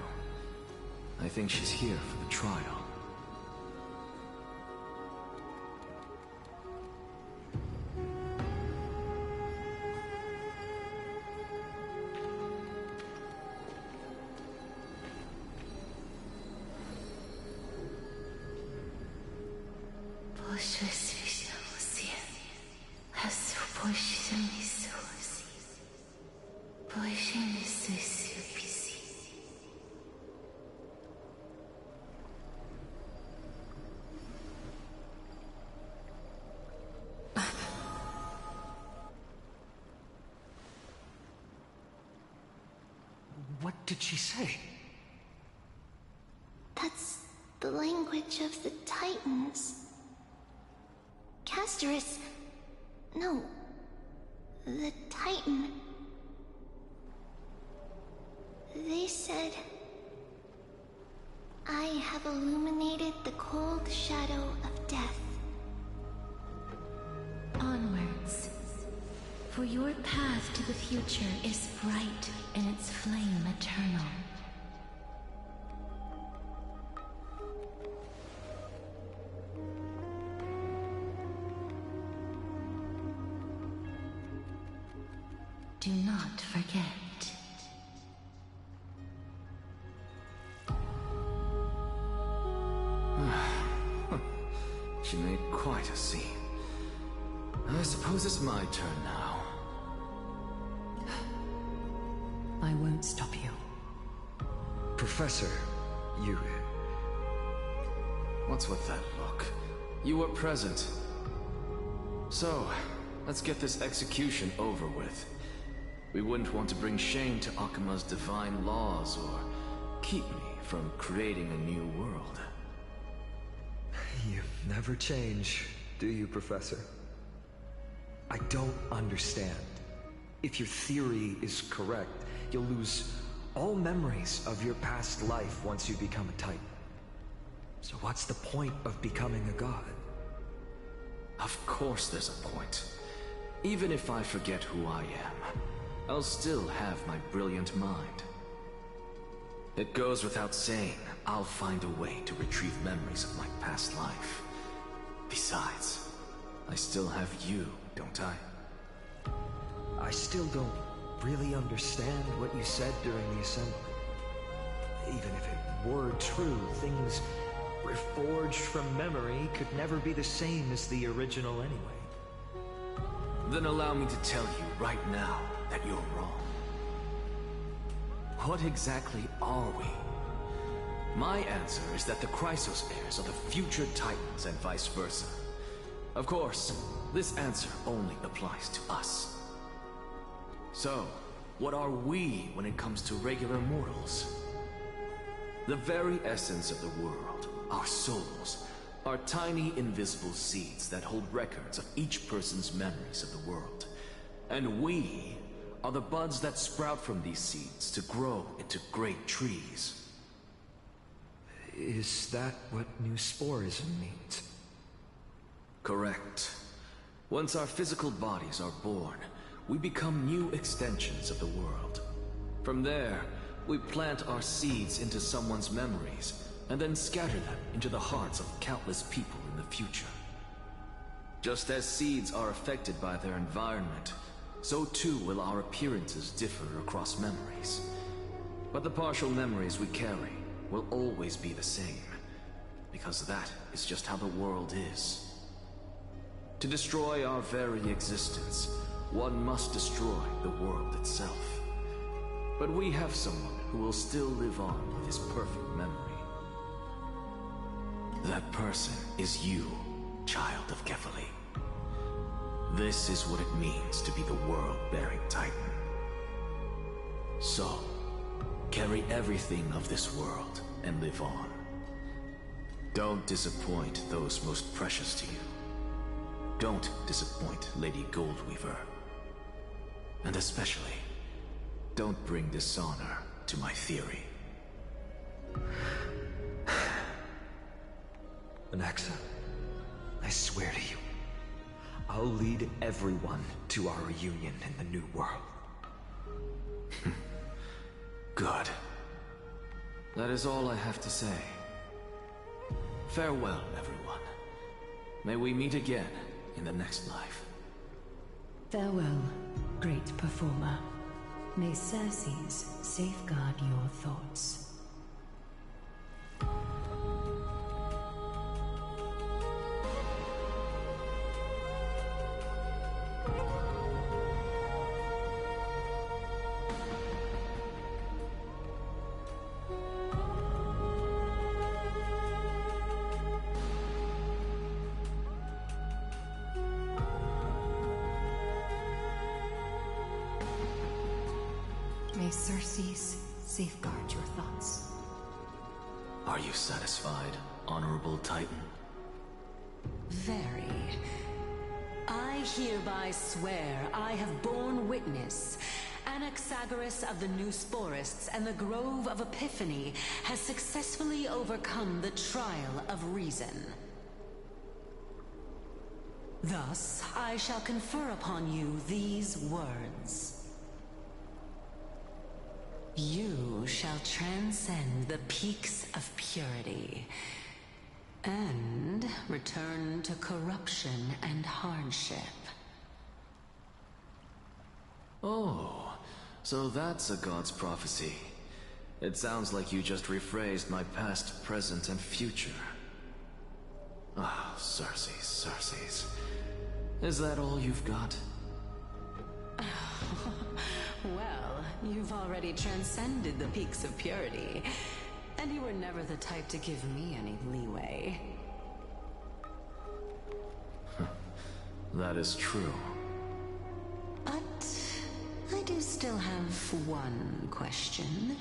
I think she's here for the trial. What did she say? That's the language of the Titans. Castorus... No. The Titan. They said... I have illuminated the cold shadow of death. Onwards. For your path to the future is bright and its flame eternal. Do not forget. She made quite a scene. I suppose it's my turn now. I won't stop you. Professor, you... What's with that look? You were present. So, let's get this execution over with. We wouldn't want to bring shame to Akima's divine laws or keep me from creating a new world. You never change, do you, Professor? I don't understand. If your theory is correct, you'll lose all memories of your past life once you become a Titan. So what's the point of becoming a god? Of course there's a point. Even if I forget who I am, I'll still have my brilliant mind. It goes without saying, I'll find a way to retrieve memories of my past life. Besides, I still have you, don't I? I still don't really understand what you said during the assembly. Even if it were true, things reforged from memory could never be the same as the original anyway. Then allow me to tell you right now that you're wrong. What exactly are we? My answer is that the Chrysos heirs are the future Titans and vice versa. Of course, this answer only applies to us. So, what are we when it comes to regular mortals? The very essence of the world, our souls, are tiny invisible seeds that hold records of each person's memories of the world. And we are the buds that sprout from these seeds to grow into great trees. Is that what new sporism means? Correct. Once our physical bodies are born, we become new extensions of the world. From there, we plant our seeds into someone's memories, and then scatter them into the hearts of countless people in the future. Just as seeds are affected by their environment, so too will our appearances differ across memories. But the partial memories we carry will always be the same, because that is just how the world is. To destroy our very existence, one must destroy the world itself. But we have someone who will still live on with his perfect memory. That person is you, child of Kefali. This is what it means to be the world-bearing Titan. So, carry everything of this world and live on. Don't disappoint those most precious to you. Don't disappoint Lady Goldweaver. And especially, don't bring dishonor to my theory. Anaxa, I swear to you, I'll lead everyone to our reunion in the new world. Good. That is all I have to say. Farewell, everyone. May we meet again in the next life. Farewell, great performer. May Circes safeguard your thoughts. May Circes safeguard your thoughts. Are you satisfied, Honorable Titan? Very. I hereby swear I have borne witness. Anaxagoras of the New Sporists and the Grove of Epiphany has successfully overcome the trial of reason. Thus, I shall confer upon you these words. You shall transcend the peaks of purity and return to corruption and hardship. Oh, so that's a god's prophecy. It sounds like you just rephrased my past, present, and future. Ah, Circes, Circes. Is that all you've got? Well, you've already transcended the peaks of purity, and you were never the type to give me any leeway. That is true. But I do still have one question.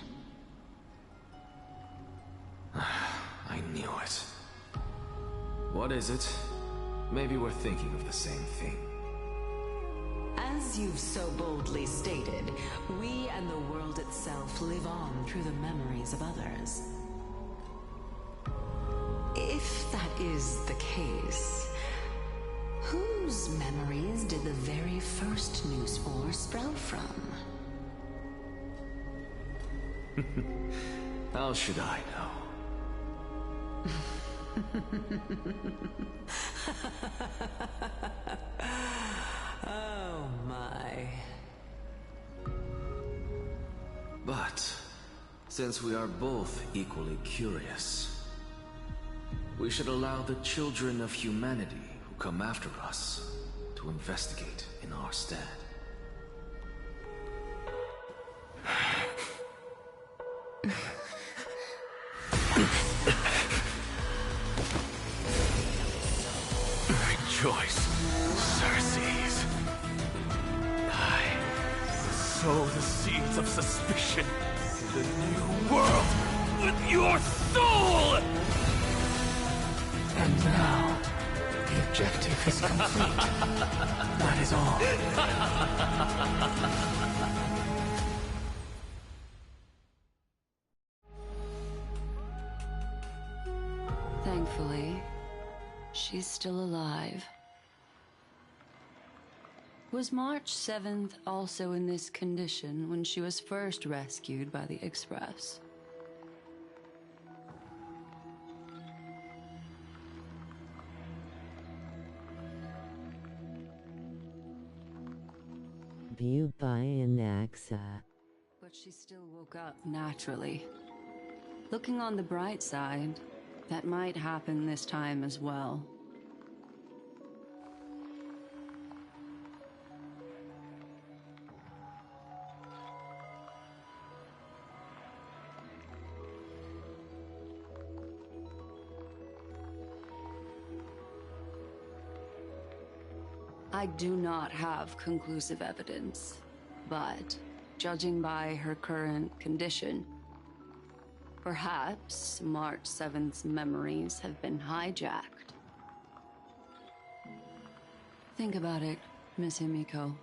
I knew it. What is it? Maybe we're thinking of the same thing. As you've so boldly stated, we and the world itself live on through the memories of others. If that is the case, whose memories did the very first new spore sprout from? How should I know? Oh my. Since we are both equally curious, we should allow the children of humanity who come after us to investigate in our stead. Rejoice, Circes. I sow the seeds of suspicion in the new world with your soul! And now, the objective is complete. That is all. Thankfully, she's still alive. Was March 7th also in this condition when she was first rescued by the Express? View by Anaxa. But she still woke up naturally. Looking on the bright side, that might happen this time as well. I do not have conclusive evidence, but judging by her current condition, perhaps March 7th's memories have been hijacked. Think about it, Miss Himiko.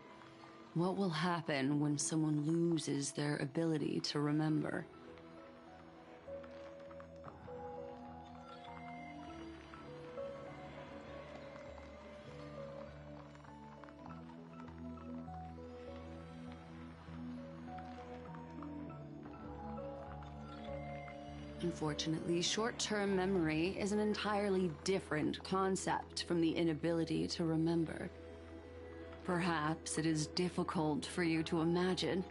What will happen when someone loses their ability to remember? Unfortunately, short-term memory is an entirely different concept from the inability to remember. Perhaps it is difficult for you to imagine,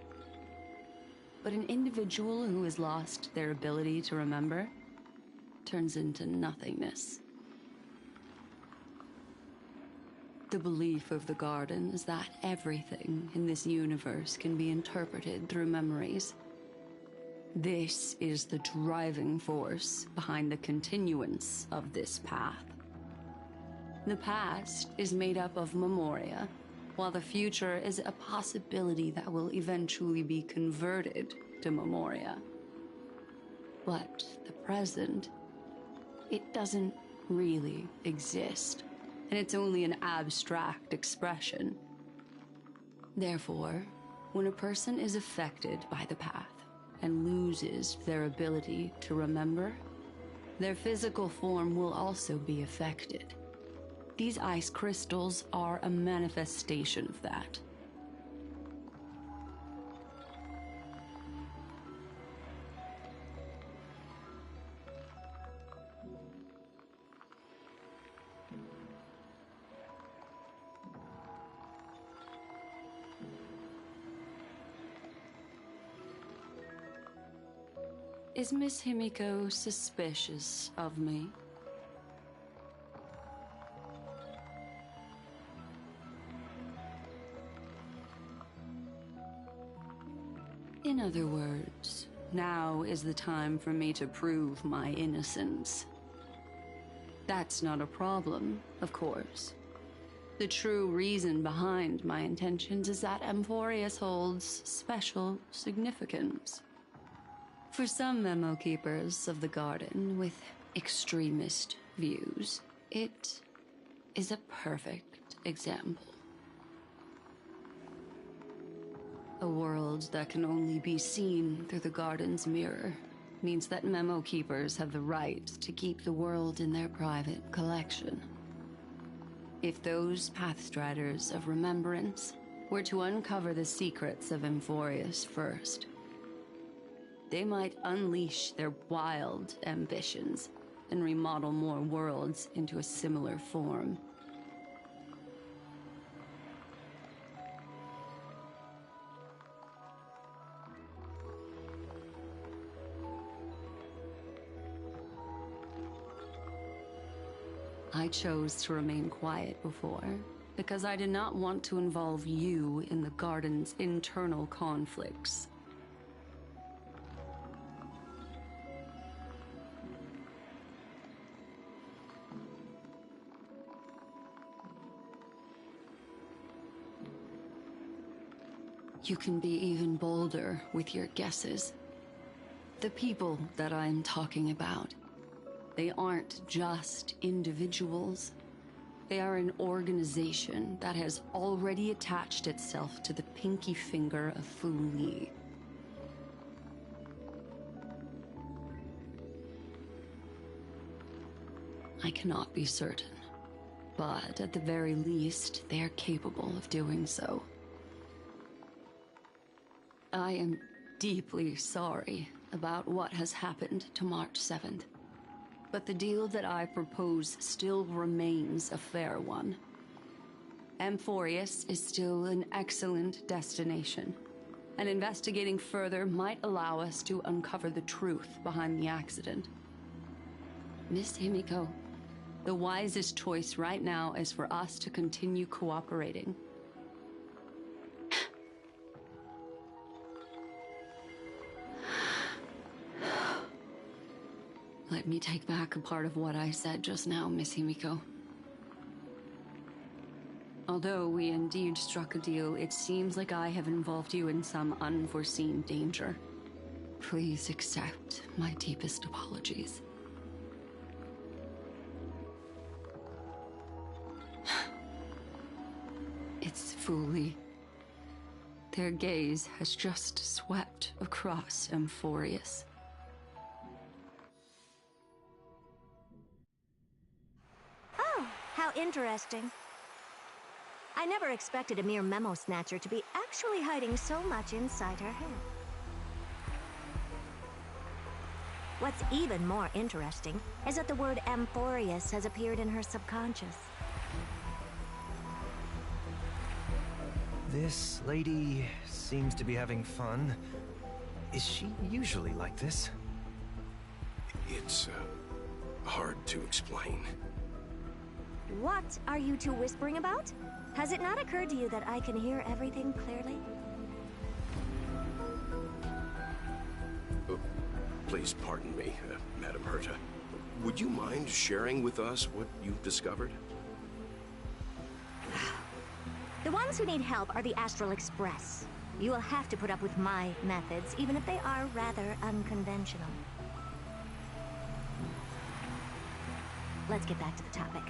but an individual who has lost their ability to remember turns into nothingness. The belief of the Garden is that everything in this universe can be interpreted through memories. This is the driving force behind the continuance of this path. The past is made up of memoria, while the future is a possibility that will eventually be converted to memoria. But the present, it doesn't really exist, and it's only an abstract expression. Therefore, when a person is affected by the path, and loses their ability to remember, their physical form will also be affected. These ice crystals are a manifestation of that. Is Miss Himiko suspicious of me? In other words, now is the time for me to prove my innocence. That's not a problem, of course. The true reason behind my intentions is that Amphorius holds special significance. For some memo keepers of the Garden with extremist views, it is a perfect example. A world that can only be seen through the Garden's mirror means that memo keepers have the right to keep the world in their private collection. If those Pathstriders of Remembrance were to uncover the secrets of Amphorius first, they might unleash their wild ambitions and remodel more worlds into a similar form. I chose to remain quiet before, because I did not want to involve you in the Garden's internal conflicts. You can be even bolder with your guesses. The people that I'm talking about, they aren't just individuals. They are an organization that has already attached itself to the pinky finger of Fu Li. I cannot be certain, but at the very least, they are capable of doing so. I am deeply sorry about what has happened to March 7th. But the deal that I propose still remains a fair one. Amphorius is still an excellent destination, and investigating further might allow us to uncover the truth behind the accident. Miss Himiko, the wisest choice right now is for us to continue cooperating. Let me take back a part of what I said just now, Miss Himiko. Although we indeed struck a deal, it seems like I have involved you in some unforeseen danger. Please accept my deepest apologies. It's Fu Li. Their gaze has just swept across Amphorius. Oh, how interesting. I never expected a mere memo snatcher to be actually hiding so much inside her head. What's even more interesting is that the word Amphorius has appeared in her subconscious. This lady seems to be having fun. Is she usually like this? It's hard to explain. What are you two whispering about? Has it not occurred to you that I can hear everything clearly? Please pardon me, Madam Herta. Would you mind sharing with us what you've discovered? The ones who need help are the Astral Express. You will have to put up with my methods, even if they are rather unconventional. Let's get back to the topic.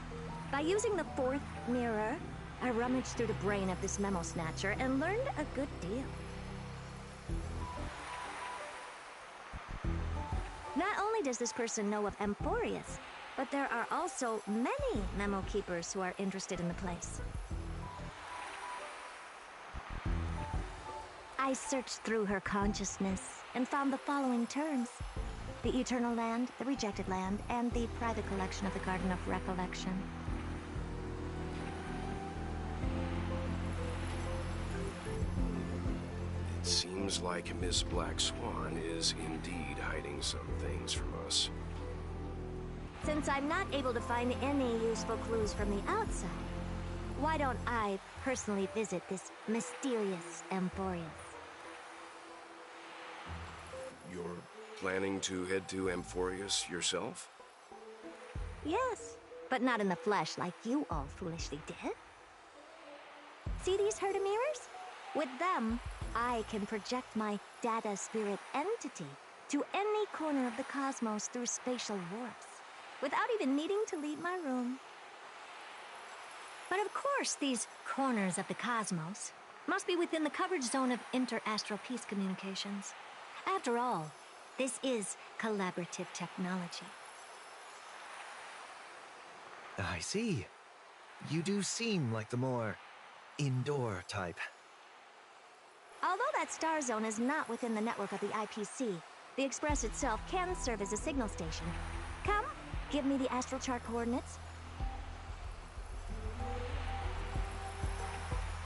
By using the fourth mirror, I rummaged through the brain of this memo snatcher and learned a good deal. Not only does this person know of Amphorius, but there are also many memo keepers who are interested in the place. I searched through her consciousness and found the following terms: the Eternal Land, the Rejected Land, and the private collection of the Garden of Recollection. It seems like Miss Black Swan is indeed hiding some things from us. Since I'm not able to find any useful clues from the outside, why don't I personally visit this mysterious Amphorius? You're planning to head to Amphorius yourself? Yes, but not in the flesh like you all foolishly did. See these Herta mirrors? With them, I can project my data spirit entity to any corner of the cosmos through spatial warps, without even needing to leave my room. But of course, these corners of the cosmos must be within the coverage zone of inter-astral peace communications. After all, this is collaborative technology. I see. You do seem like the more indoor type. Although that star zone is not within the network of the IPC, the Express itself can serve as a signal station. Come, give me the astral chart coordinates.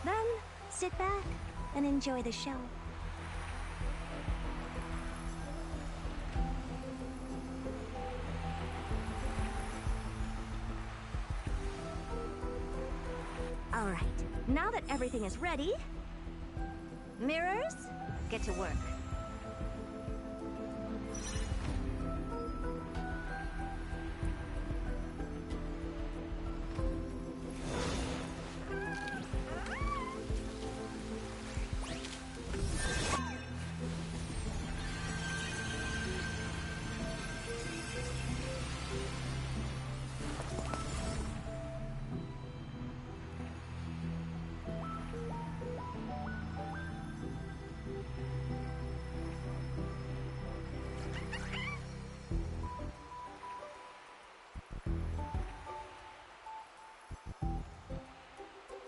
Then, sit back and enjoy the show. All right, now that everything is ready, mirrors, get to work.